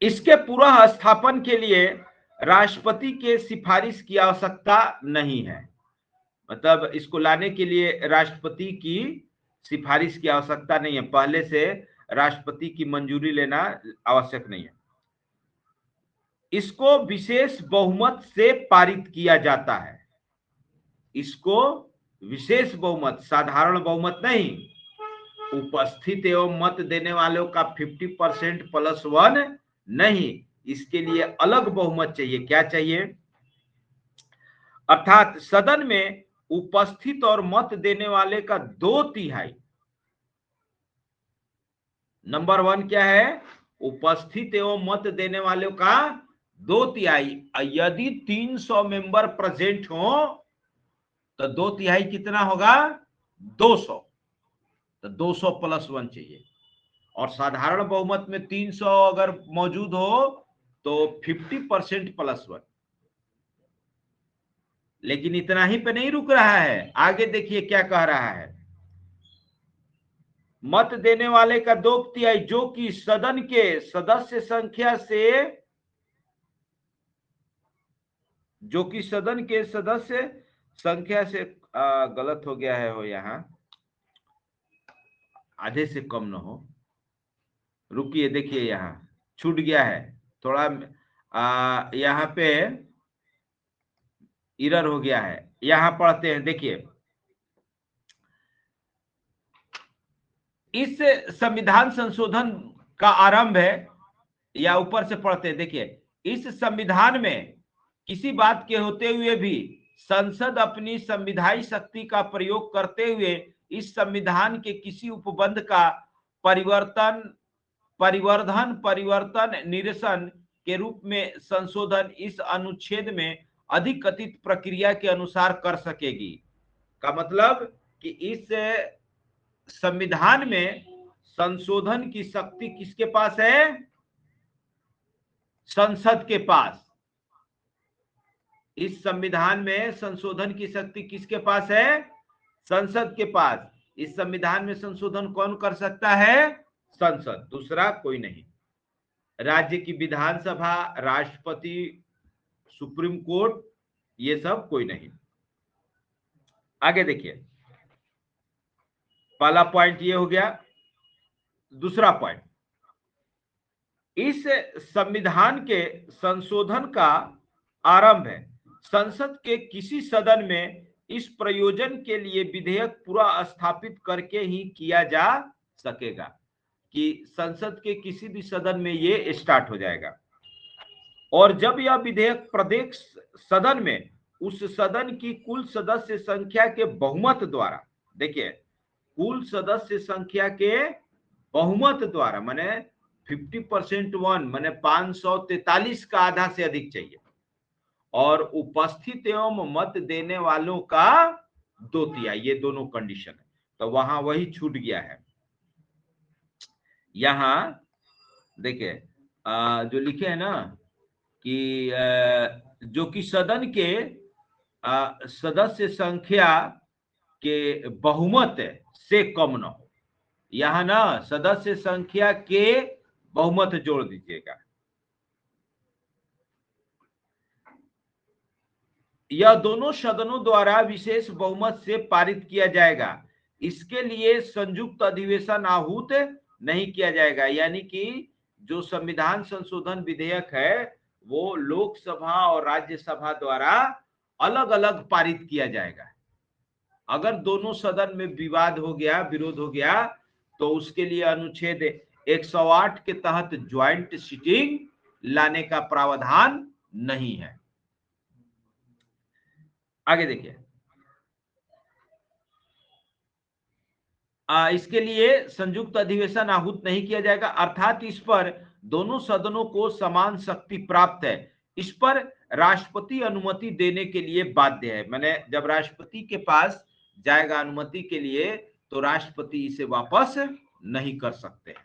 इसके पुनः स्थापन के लिए राष्ट्रपति के सिफारिश की आवश्यकता नहीं है। मतलब इसको लाने के लिए राष्ट्रपति की सिफारिश की आवश्यकता नहीं है, पहले से राष्ट्रपति की मंजूरी लेना आवश्यक नहीं है। इसको विशेष बहुमत से पारित किया जाता है। इसको विशेष बहुमत, साधारण बहुमत नहीं, उपस्थित एवं मत देने वालों का 50% + 1 नहीं, इसके लिए अलग बहुमत चाहिए। क्या चाहिए? अर्थात सदन में उपस्थित और मत देने वाले का 2/3। नंबर 1 क्या है? उपस्थित एवं मत देने वालों का 2/3। यदि 300 मेंबर प्रेजेंट हो तो 2/3 कितना होगा? 200। तो 200 + 1 चाहिए। और साधारण बहुमत में 300 अगर मौजूद हो तो 50% + 1। लेकिन इतना ही पे नहीं रुक रहा है, आगे देखिए क्या कह रहा है। मत देने वाले का 2/3 जो कि सदन के सदस्य संख्या से, जो कि सदन के सदस्य संख्या से गलत हो गया है, हो यहां आधे से कम न हो। रुकिए, देखिए यहां छूट गया है थोड़ा, यहां पे एरर हो गया है। यहां पढ़ते हैं, देखिए इस संविधान संशोधन का आरंभ है, या ऊपर से पढ़ते हैं, देखिए इस संविधान में किसी बात के होते हुए भी संसद अपनी संविधायी शक्ति का प्रयोग करते हुए इस संविधान के किसी उपबंध का परिवर्तन, परिवर्तन, निरसन के रूप में संशोधन इस अनुच्छेद में अधिक कथित प्रक्रिया के अनुसार कर सकेगी। का मतलब कि इस संविधान में संशोधन की शक्ति किसके पास है? संसद के पास। इस संविधान में संशोधन की शक्ति किसके पास है? संसद के पास। इस संविधान में संशोधन कौन कर सकता है? संसद, दूसरा कोई नहीं। राज्य की विधानसभा, राष्ट्रपति, सुप्रीम कोर्ट, ये सब कोई नहीं। आगे देखिए, पहला पॉइंट ये हो गया। दूसरा पॉइंट, इस संविधान के संशोधन का आरंभ है संसद के किसी सदन में इस प्रयोजन के लिए विधेयक पूरा स्थापित करके ही किया जा सकेगा, कि संसद के किसी भी सदन में ये स्टार्ट हो जाएगा। और जब यह विधेयक प्रत्येक सदन में उस सदन की कुल सदस्य संख्या के बहुमत द्वारा, देखिए कुल सदस्य संख्या के बहुमत द्वारा, माने 50% वन, माने 543 का आधा से अधिक चाहिए, और उपस्थित एवं मत देने वालों का 2/3, ये दोनों कंडीशन है। तो वहां वही छूट गया है। यहां देखिए जो लिखे है ना कि जो कि सदन के सदस्य संख्या के बहुमत से कम न हो, यहां ना सदस्य संख्या के बहुमत जोड़ दीजिएगा। यह दोनों सदनों द्वारा विशेष बहुमत से पारित किया जाएगा। इसके लिए संयुक्त अधिवेशन आहूत नहीं किया जाएगा, यानी कि जो संविधान संशोधन विधेयक है वो लोकसभा और राज्यसभा द्वारा अलग अलग पारित किया जाएगा। अगर दोनों सदन में विवाद हो गया, विरोध हो गया, तो उसके लिए अनुच्छेद 108 के तहत ज्वाइंट सिटिंग लाने का प्रावधान नहीं है। आगे देखिए, इसके लिए संयुक्त अधिवेशन आहूत नहीं किया जाएगा, अर्थात इस पर दोनों सदनों को समान शक्ति प्राप्त है। इस पर राष्ट्रपति अनुमति देने के लिए बाध्य है। माने जब राष्ट्रपति के पास जाएगा अनुमति के लिए, तो राष्ट्रपति इसे वापस नहीं कर सकते।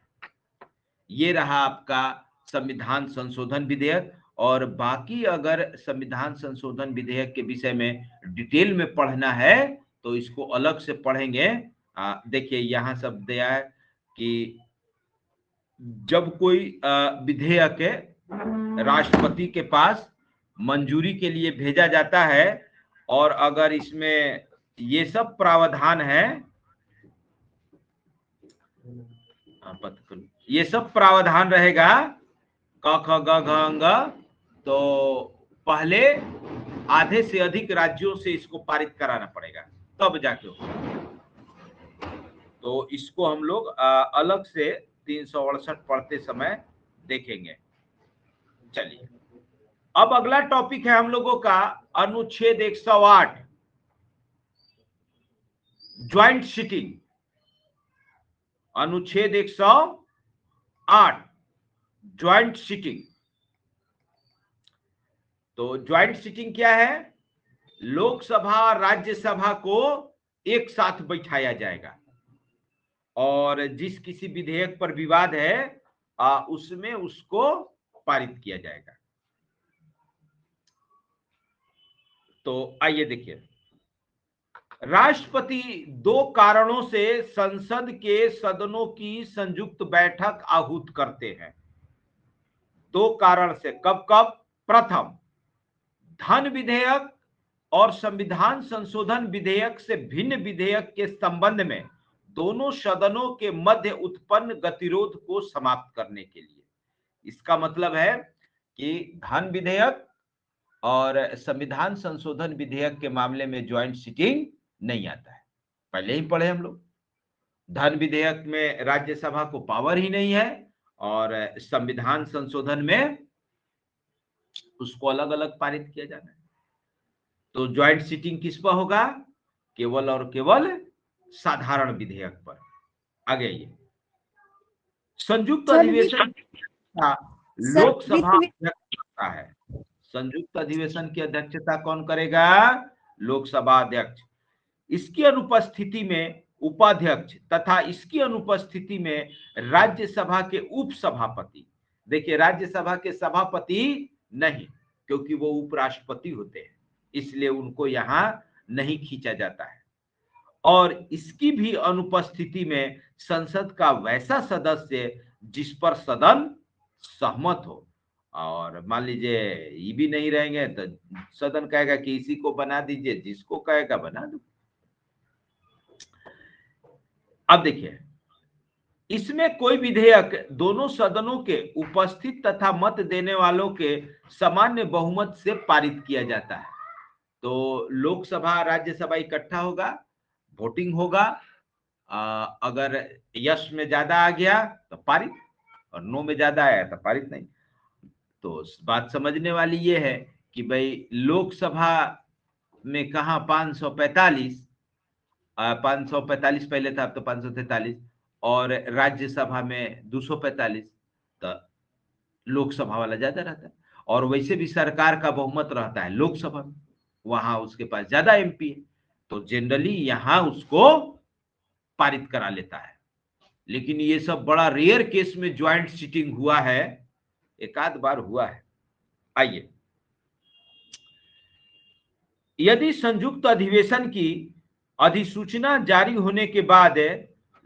ये रहा आपका संविधान संशोधन विधेयक। और बाकी अगर संविधान संशोधन विधेयक के विषय में डिटेल में पढ़ना है तो इसको अलग से पढ़ेंगे। देखिए यहां सब दिया है कि जब कोई विधेयक राष्ट्रपति के पास मंजूरी के लिए भेजा जाता है, और अगर इसमें ये सब प्रावधान है, ये सब प्रावधान रहेगा क ख ग घ अंग, तो पहले आधे से अधिक राज्यों से इसको पारित कराना पड़ेगा, तब जाके होगा। तो इसको हम लोग अलग से 368 पढ़ते समय देखेंगे। चलिए, अब अगला टॉपिक है हम लोगों का अनुच्छेद 108, ज्वाइंट सिटिंग। अनुच्छेद 108, ज्वाइंट सिटिंग। तो ज्वाइंट सिटिंग क्या है? लोकसभा और राज्यसभा को एक साथ बैठाया जाएगा, और जिस किसी विधेयक पर विवाद है उसमें उसको पारित किया जाएगा। तो आइए देखिए, राष्ट्रपति दो कारणों से संसद के सदनों की संयुक्त बैठक आहूत करते हैं। दो कारण से, कब कब? प्रथम, धन विधेयक और संविधान संशोधन विधेयक से भिन्न विधेयक के संबंध में दोनों सदनों के मध्य उत्पन्न गतिरोध को समाप्त करने के लिए। इसका मतलब है कि धन विधेयक और संविधान संशोधन विधेयक के मामले में ज्वाइंट सिटिंग नहीं आता है, पहले ही पढ़े हम लोग। धन विधेयक में राज्यसभा को पावर ही नहीं है, और संविधान संशोधन में उसको अलग अलग पारित किया जाना है। तो ज्वाइंट सिटिंग किस पर होगा? केवल और केवल साधारण विधेयक पर। आगे ये संयुक्त अधिवेशन लोकसभा अध्यक्ष करता है। संयुक्त अधिवेशन की अध्यक्षता कौन करेगा? लोकसभा अध्यक्ष। इसकी अनुपस्थिति में उपाध्यक्ष तथा इसकी अनुपस्थिति में राज्यसभा के उपसभापति। देखिए राज्यसभा के सभापति नहीं, क्योंकि वो उपराष्ट्रपति होते हैं। इसलिए उनको यहां नहीं खींचा जाता है। और इसकी भी अनुपस्थिति में संसद का वैसा सदस्य जिस पर सदन सहमत हो, और मान लीजिए ये भी नहीं रहेंगे तो सदन कहेगा कि इसी को बना दीजिए, जिसको कहेगा बना दो। अब देखिए, इसमें कोई विधेयक दोनों सदनों के उपस्थित तथा मत देने वालों के सामान्य बहुमत से पारित किया जाता है। तो लोकसभा राज्यसभा इकट्ठा होगा, वोटिंग होगा, अगर यस में ज्यादा आ गया तो पारित, और नो में ज्यादा आया तो पारित नहीं। तो बात समझने वाली ये है कि भाई लोकसभा में कहा 545 पहले था, अब तो 543, और राज्यसभा में 245, तो लोकसभा वाला ज्यादा रहता है। और वैसे भी सरकार का बहुमत रहता है लोकसभा में, वहां उसके पास ज्यादा एमपी है, तो जनरली यहां उसको पारित करा लेता है। लेकिन ये सब बड़ा रेयर केस में ज्वाइंट सीटिंग हुआ है, एक आध बार हुआ है। आइए, यदि संयुक्त अधिवेशन की अधिसूचना जारी होने के बाद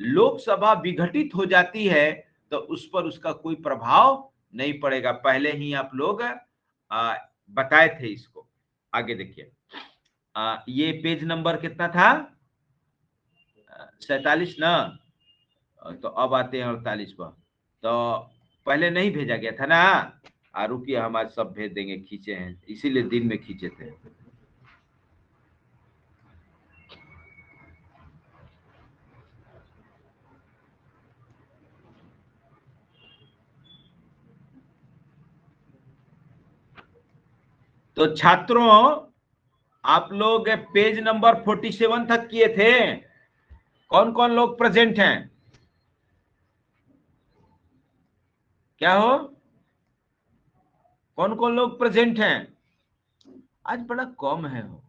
लोकसभा विघटित हो जाती है तो उस पर उसका कोई प्रभाव नहीं पड़ेगा। पहले ही आप लोग बताए थे इसको। आगे देखिए, ये पेज नंबर कितना था? 47 ना, तो अब आते हैं 48 पर। तो पहले नहीं भेजा गया था ना, रुकिए हम आज सब भेज देंगे, खींचे हैं इसीलिए दिन में खींचे थे। तो छात्रों, आप लोग पेज नंबर 47 तक किए थे। कौन कौन लोग प्रेजेंट हैं? क्या हो, कौन कौन लोग प्रेजेंट हैं? आज बड़ा कम है हो।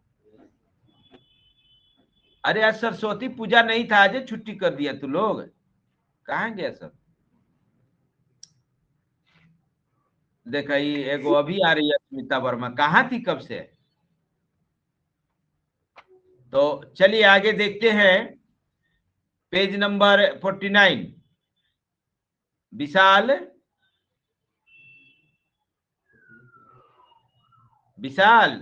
अरे आज सरस्वती पूजा नहीं था, आज छुट्टी कर दिया तू लोग, कहाँ गया सब? देखा, ये एगो अभी आ रही है स्मिता वर्मा, कहाँ थी कब से? तो चलिए आगे देखते हैं, पेज नंबर 49। विशाल, विशाल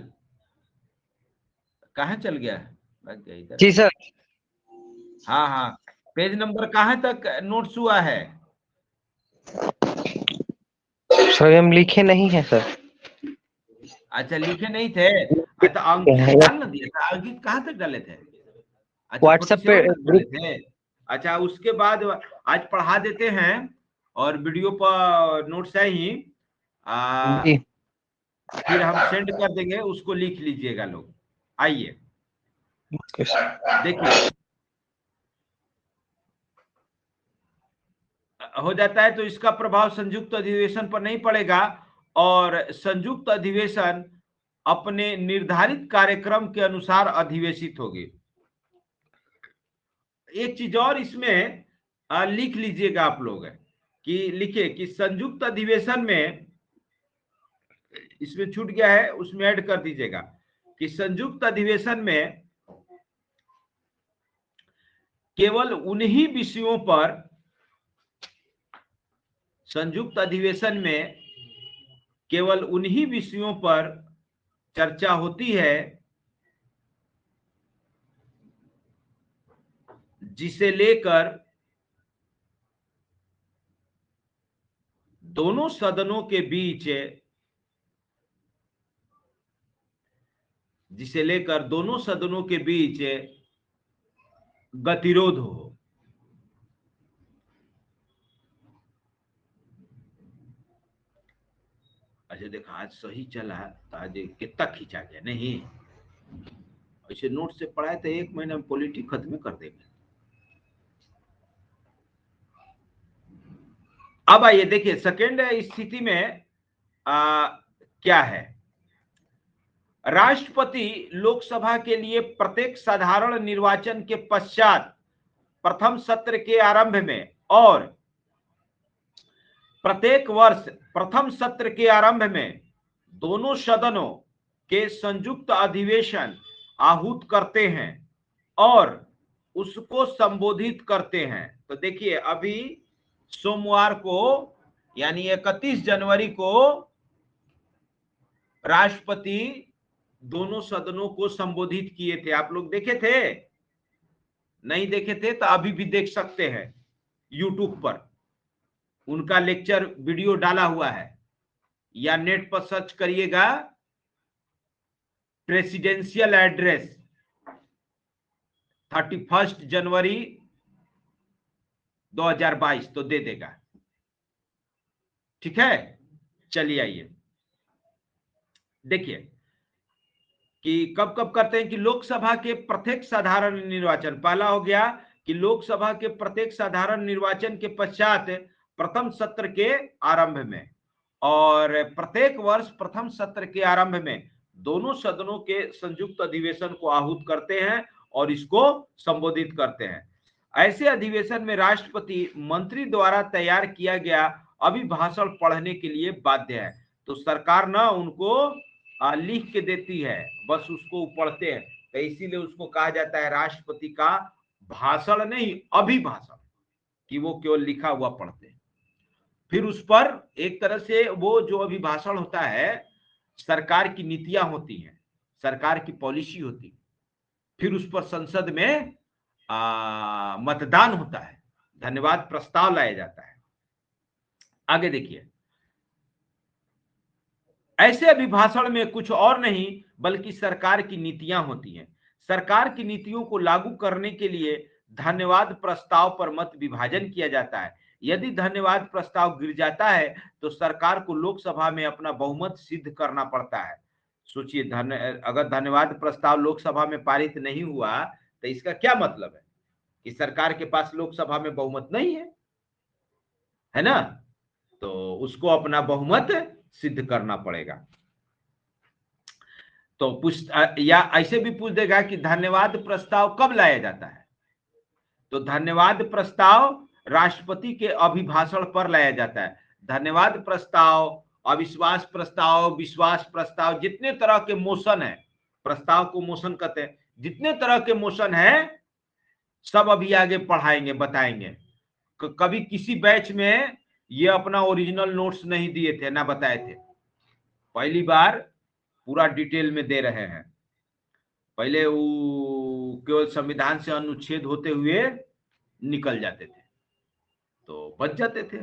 कहाँ चल गया? लग गया इधर। जी सर। हाँ हाँ, पेज नंबर कहाँ तक नोट्स हुआ है? सर हम लिखे नहीं है सर। अच्छा, लिखे नहीं थे। अच्छा, अंकित डाल ना दिया था, अंकित कहाँ तक डाले थे? अच्छा, व्हाट्सएप पे 47 तक डाले थे। अच्छा, उसके बाद आज पढ़ा देते हैं, और वीडियो पर नोट्स है ही, जी। फिर हम सेंड कर देंगे, उसको लिख लीजिएगा लोग। आइए देखिए, हो जाता है तो इसका प्रभाव संयुक्त अधिवेशन पर नहीं पड़ेगा, और संयुक्त अधिवेशन अपने निर्धारित कार्यक्रम के अनुसार अधिवेशित होगी। एक चीज और इसमें लिख लीजिएगा आप लोग, कि लिखिए कि संयुक्त अधिवेशन में, इसमें छूट गया है उसमें ऐड कर दीजिएगा, कि संयुक्त अधिवेशन में केवल उन्हीं विषयों पर, संयुक्त अधिवेशन में केवल उन्हीं विषयों पर चर्चा होती है जिसे लेकर दोनों सदनों के बीच, जिसे लेकर दोनों सदनों के बीच गतिरोध हो। अच्छा देखा, आज सही चला, तो आज कितना खींचा गया नहीं। ऐसे नोट से पढ़ाए तो 1 महीने में पॉलिटी खत्म कर देंगे। अब आइए देखिए, सेकेंड स्थिति में क्या है। राष्ट्रपति लोकसभा के लिए प्रत्येक साधारण निर्वाचन के पश्चात प्रथम सत्र के आरंभ में और प्रत्येक वर्ष प्रथम सत्र के आरंभ में दोनों सदनों के संयुक्त अधिवेशन आहूत करते हैं और उसको संबोधित करते हैं। तो देखिए अभी सोमवार को यानी 31 जनवरी को राष्ट्रपति दोनों सदनों को संबोधित किए थे। आप लोग देखे थे? नहीं देखे थे तो अभी भी देख सकते हैं, यूट्यूब पर उनका लेक्चर वीडियो डाला हुआ है, या नेट पर सर्च करिएगा प्रेसिडेंशियल एड्रेस 31 जनवरी 2022 तो दे देगा। ठीक है, चलिए आइए देखिए कि कब कब करते हैं कि लोकसभा के प्रत्येक साधारण निर्वाचन, पहला हो गया कि लोकसभा के प्रत्येक साधारण निर्वाचन के पश्चात प्रथम सत्र के आरंभ में, और प्रत्येक वर्ष प्रथम सत्र के आरंभ में दोनों सदनों के संयुक्त अधिवेशन को आहूत करते हैं और इसको संबोधित करते हैं। ऐसे अधिवेशन में राष्ट्रपति मंत्री द्वारा तैयार किया गया अभिभाषण पढ़ने के लिए बाध्य है। तो सरकार ना उनको लिख के देती है, बस उसको पढ़ते हैं, तो इसीलिए उसको कहा जाता है राष्ट्रपति का भाषण नहीं अभिभाषण, कि वो केवल लिखा हुआ पढ़ते हैं। फिर उस पर एक तरह से वो जो अभिभाषण होता है सरकार की नीतियां होती हैं, सरकार की पॉलिसी होती है, फिर उस पर संसद में मतदान होता है, धन्यवाद प्रस्ताव लाया जाता है। आगे देखिए, ऐसे अभिभाषण में कुछ और नहीं बल्कि सरकार की नीतियां होती हैं। सरकार की नीतियों को लागू करने के लिए धन्यवाद प्रस्ताव पर मत विभाजन किया जाता है। यदि धन्यवाद प्रस्ताव गिर जाता है तो सरकार को लोकसभा में अपना बहुमत सिद्ध करना पड़ता है। सोचिए, अगर धन्यवाद प्रस्ताव लोकसभा में पारित नहीं हुआ तो इसका क्या मतलब है कि सरकार के पास लोकसभा में बहुमत नहीं है ना, तो उसको अपना बहुमत सिद्ध करना पड़ेगा। तो या ऐसे भी पूछ देगा कि धन्यवाद प्रस्ताव कब लाया जाता है, तो धन्यवाद प्रस्ताव राष्ट्रपति के अभिभाषण पर लाया जाता है। धन्यवाद प्रस्ताव, अविश्वास प्रस्ताव, विश्वास प्रस्ताव, जितने तरह के मोशन है, प्रस्ताव को मोशन कहते हैं, जितने तरह के मोशन है सब अभी आगे पढ़ाएंगे, बताएंगे। कभी किसी बैच में ये अपना ओरिजिनल नोट्स नहीं दिए थे ना बताए थे, पहली बार पूरा डिटेल में दे रहे हैं। पहले वो केवल संविधान से अनुच्छेद होते हुए निकल जाते थे तो बच जाते थे।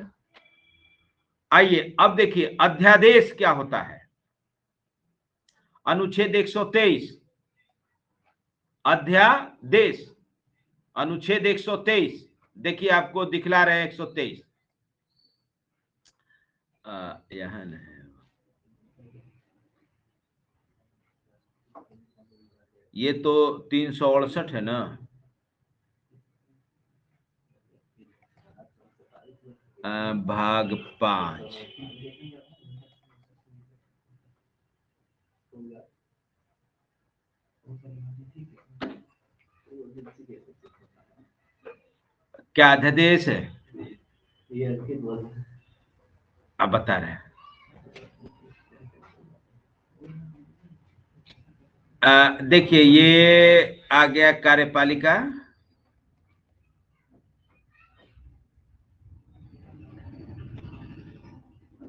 आइए अब देखिए अध्यादेश क्या होता है। अनुच्छेद 123 अध्यादेश, अनुच्छेद 123 देखिए आपको दिखला रहे हैं 123 यहां नहीं, ये तो 368 है ना, भाग 5 क्या अध्यादेश है, आप बता रहे हैं। देखिए ये आ गया कार्यपालिका,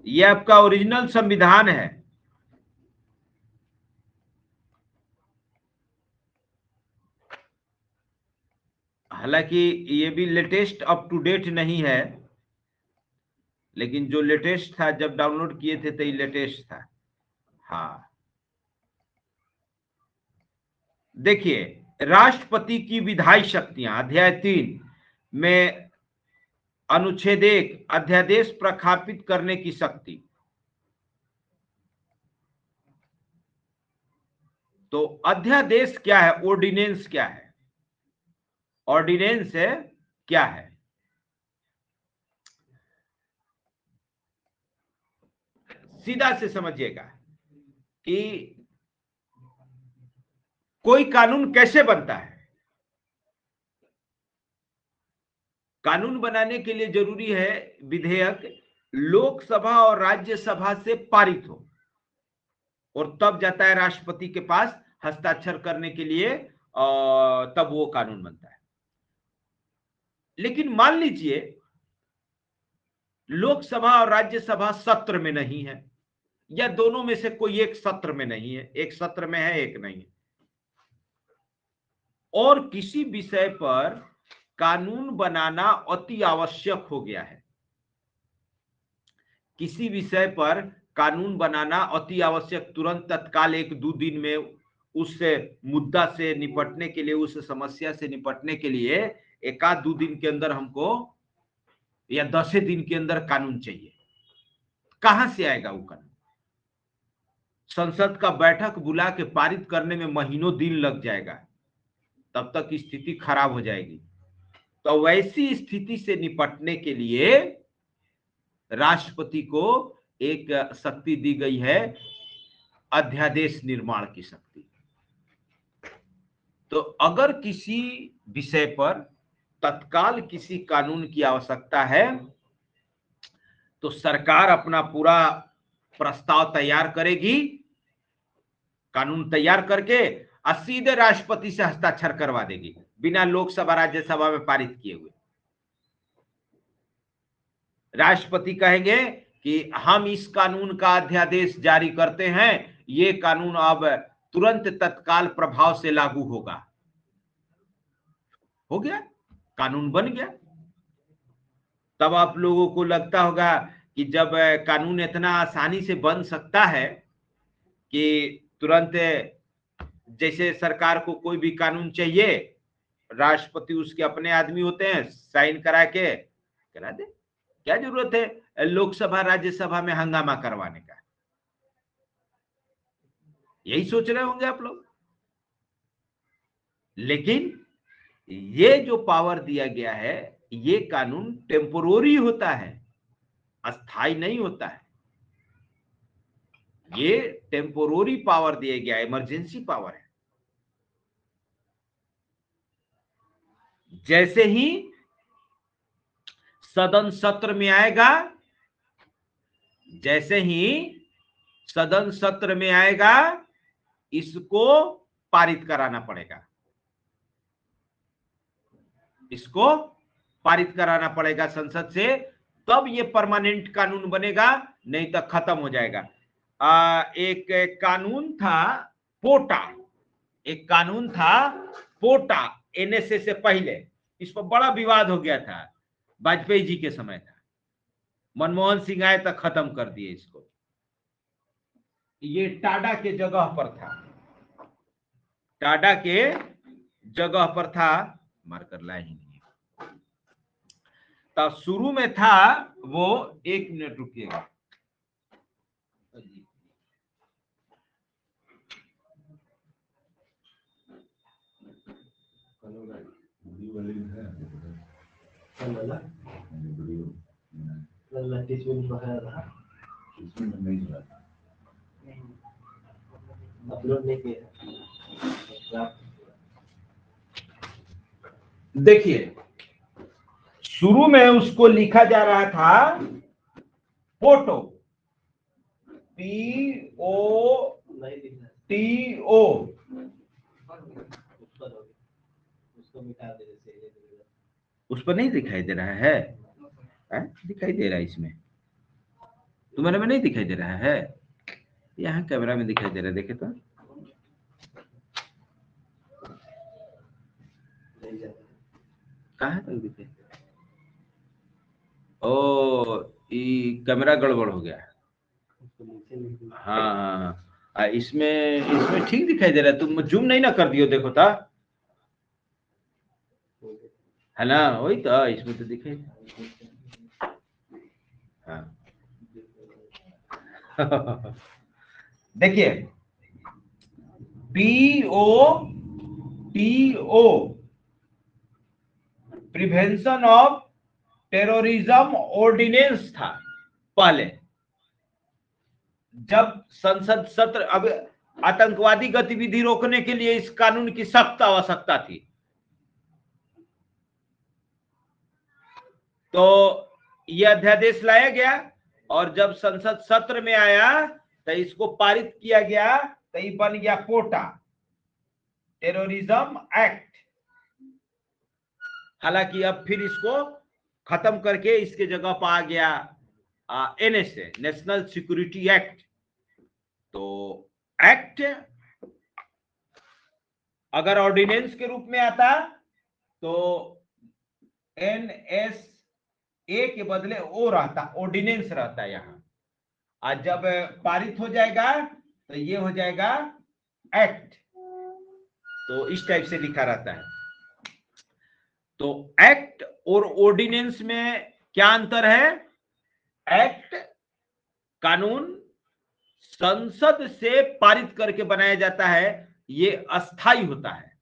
ये आपका ओरिजिनल संविधान है। हालांकि ये भी लेटेस्ट अप टू डेट नहीं है, लेकिन जो लेटेस्ट था जब डाउनलोड किए थे तो ये लेटेस्ट था। हाँ देखिए, राष्ट्रपति की विधायी शक्तियां, अध्याय 3 में अनुच्छेद 1 अध्यादेश प्रख्यापित करने की शक्ति। तो अध्यादेश क्या है, ऑर्डिनेंस क्या है, ऑर्डिनेंस क्या है। सीधा से समझिएगा कि कोई कानून कैसे बनता है। कानून बनाने के लिए जरूरी है विधेयक लोकसभा और राज्यसभा से पारित हो। और तब जाता है राष्ट्रपति के पास हस्ताक्षर करने के लिए, और तब वो कानून बनता है। लेकिन मान लीजिए लोकसभा और राज्यसभा सत्र में नहीं है, या दोनों में से कोई एक सत्र में नहीं है, एक सत्र में है एक नहीं है, और किसी विषय पर कानून बनाना अति आवश्यक हो गया है, किसी विषय पर कानून बनाना अति आवश्यक, तुरंत तत्काल 1-2 दिन में उस मुद्दा से निपटने के लिए, उस समस्या से निपटने के लिए 1-2 दिन के अंदर हमको, या 10 दिन के अंदर कानून चाहिए। कहां से आएगा वो कानून? संसद का बैठक बुला के पारित करने में महीनों दिन लग जाएगा, तब तक स्थिति खराब हो जाएगी। तो वैसी स्थिति से निपटने के लिए राष्ट्रपति को एक शक्ति दी गई है, अध्यादेश निर्माण की शक्ति। तो अगर किसी विषय पर तत्काल किसी कानून की आवश्यकता है, तो सरकार अपना पूरा प्रस्ताव तैयार करेगी, कानून तैयार करके और सीधे राष्ट्रपति से हस्ताक्षर करवा देगी, बिना लोकसभा राज्यसभा में पारित किए हुए। राष्ट्रपति कहेंगे कि हम इस कानून का अध्यादेश जारी करते हैं, ये कानून अब तुरंत तत्काल प्रभाव से लागू होगा। हो गया, कानून बन गया। तब आप लोगों को लगता होगा कि जब कानून इतना आसानी से बन सकता है कि तुरंत, जैसे सरकार को कोई भी कानून चाहिए, राष्ट्रपति उसके अपने आदमी होते हैं, साइन करा के करा दे, क्या जरूरत है लोकसभा राज्यसभा में हंगामा करवाने का? यही सोच रहे होंगे आप लोग। लेकिन ये जो पावर दिया गया है, ये कानून टेम्पोररी होता है, अस्थाई नहीं होता है। ये टेम्पोररी पावर दिया गया, इमरजेंसी पावर है। जैसे ही सदन सत्र में आएगा, जैसे ही सदन सत्र में आएगा, इसको पारित कराना पड़ेगा, इसको पारित कराना पड़ेगा संसद से, तब ये परमानेंट कानून बनेगा, नहीं तो खत्म हो जाएगा। एक कानून था पोटा, एक कानून था पोटा, एनएसए से पहले, इस पर बड़ा विवाद हो गया था, वाजपेयी जी के समय था, मनमोहन सिंह आए तक खत्म कर दिए इसको। ये टाडा के जगह पर था, टाडा के जगह पर था, मार्कर लाए ही नहीं। तो शुरू में था वो, 1 मिनट रुकिएगा, देखिए शुरू में उसको लिखा जा रहा था पोटो, POTO, उस पर नहीं दिखाई दे रहा है, दिखाई दे रहा है इसमें, तुम्हारे में नहीं दिखाई दे रहा है, यहाँ कैमरा में दिखाई दे रहा है, देखे तो कहाँ तक दिखाई, ओ कैमरा गड़बड़ हो गया। हाँ हाँ हाँ, इसमें ठीक दिखाई दे रहा है, तुम जूम नहीं ना कर दियो, देखो था, है ना, वही तो, इसमें तो दिखाई, हाँ देखिए POTO, prevention of terrorism ordinance था पहले, जब संसद सत्र, अब आतंकवादी गतिविधि रोकने के लिए इस कानून की सख्त आवश्यकता थी। तो यह अध्यादेश लाया गया, और जब संसद सत्र में आया तो इसको पारित किया गया, तो ये बन गया कोटा, टेररिज्म एक्ट। हालांकि अब फिर इसको खत्म करके इसके जगह पर आ गया एनएसए, नेशनल सिक्योरिटी एक्ट। तो एक्ट अगर ऑर्डिनेंस के रूप में आता तो एनएसए के बदले ओ रहता, ऑर्डिनेंस रहता यहाँ। आज जब पारित हो जाएगा तो ये हो जाएगा एक्ट। तो इस टाइप से लिखा रहता है। तो एक्ट और ऑर्डिनेंस में क्या अंतर है? एक्ट कानून संसद से पारित करके बनाया जाता है, ये अस्थाई होता है।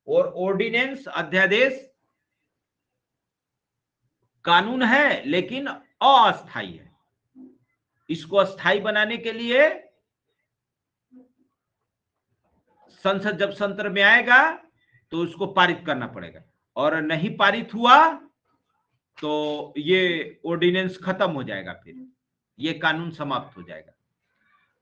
और ऑर्डिनेंस, अध्यादेश कानून है लेकिन अस्थाई है। इसको अस्थाई बनाने के लिए संसद जब सत्र में आएगा तो उसको पारित करना पड़ेगा, और नहीं पारित हुआ तो ये ऑर्डिनेंस खत्म हो जाएगा, फिर ये कानून समाप्त हो जाएगा।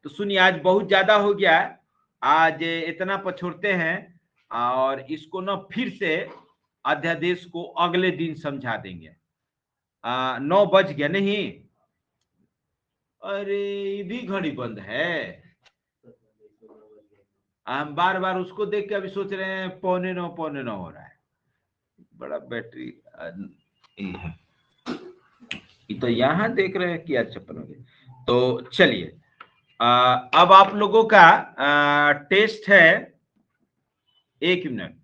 तो सुनिए, आज बहुत ज्यादा हो गया, आज इतना पछोड़ते हैं और इसको ना फिर से अध्यादेश को अगले दिन समझा देंगे। 9 बज गया नहीं? अरे ये भी घड़ी बंद है। हम बार बार उसको देख के अभी सोच रहे हैं 8:45 हो रहा है। बड़ा बैटरी ये तो यहाँ देख रहे हैं कि आज 56 हो गए। तो चलिए, अब आप लोगों का टेस्ट है। 1 मिनट।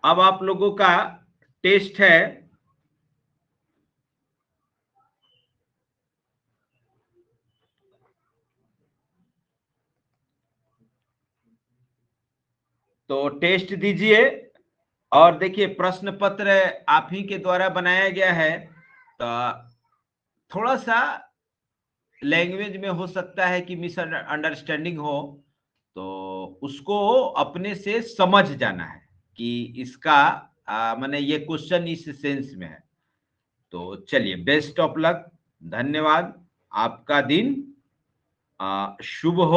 अब आप लोगों का टेस्ट है। तो टेस्ट दीजिए और देखिए, प्रश्न पत्र आप ही के द्वारा बनाया गया है, तो थोड़ा सा लैंग्वेज में हो सकता है कि मिसअंडरस्टैंडिंग हो, तो उसको अपने से समझ जाना है कि इसका माने ये क्वेश्चन इस सेंस में है। तो चलिए, बेस्ट ऑफ लक, धन्यवाद, आपका दिन शुभ हो।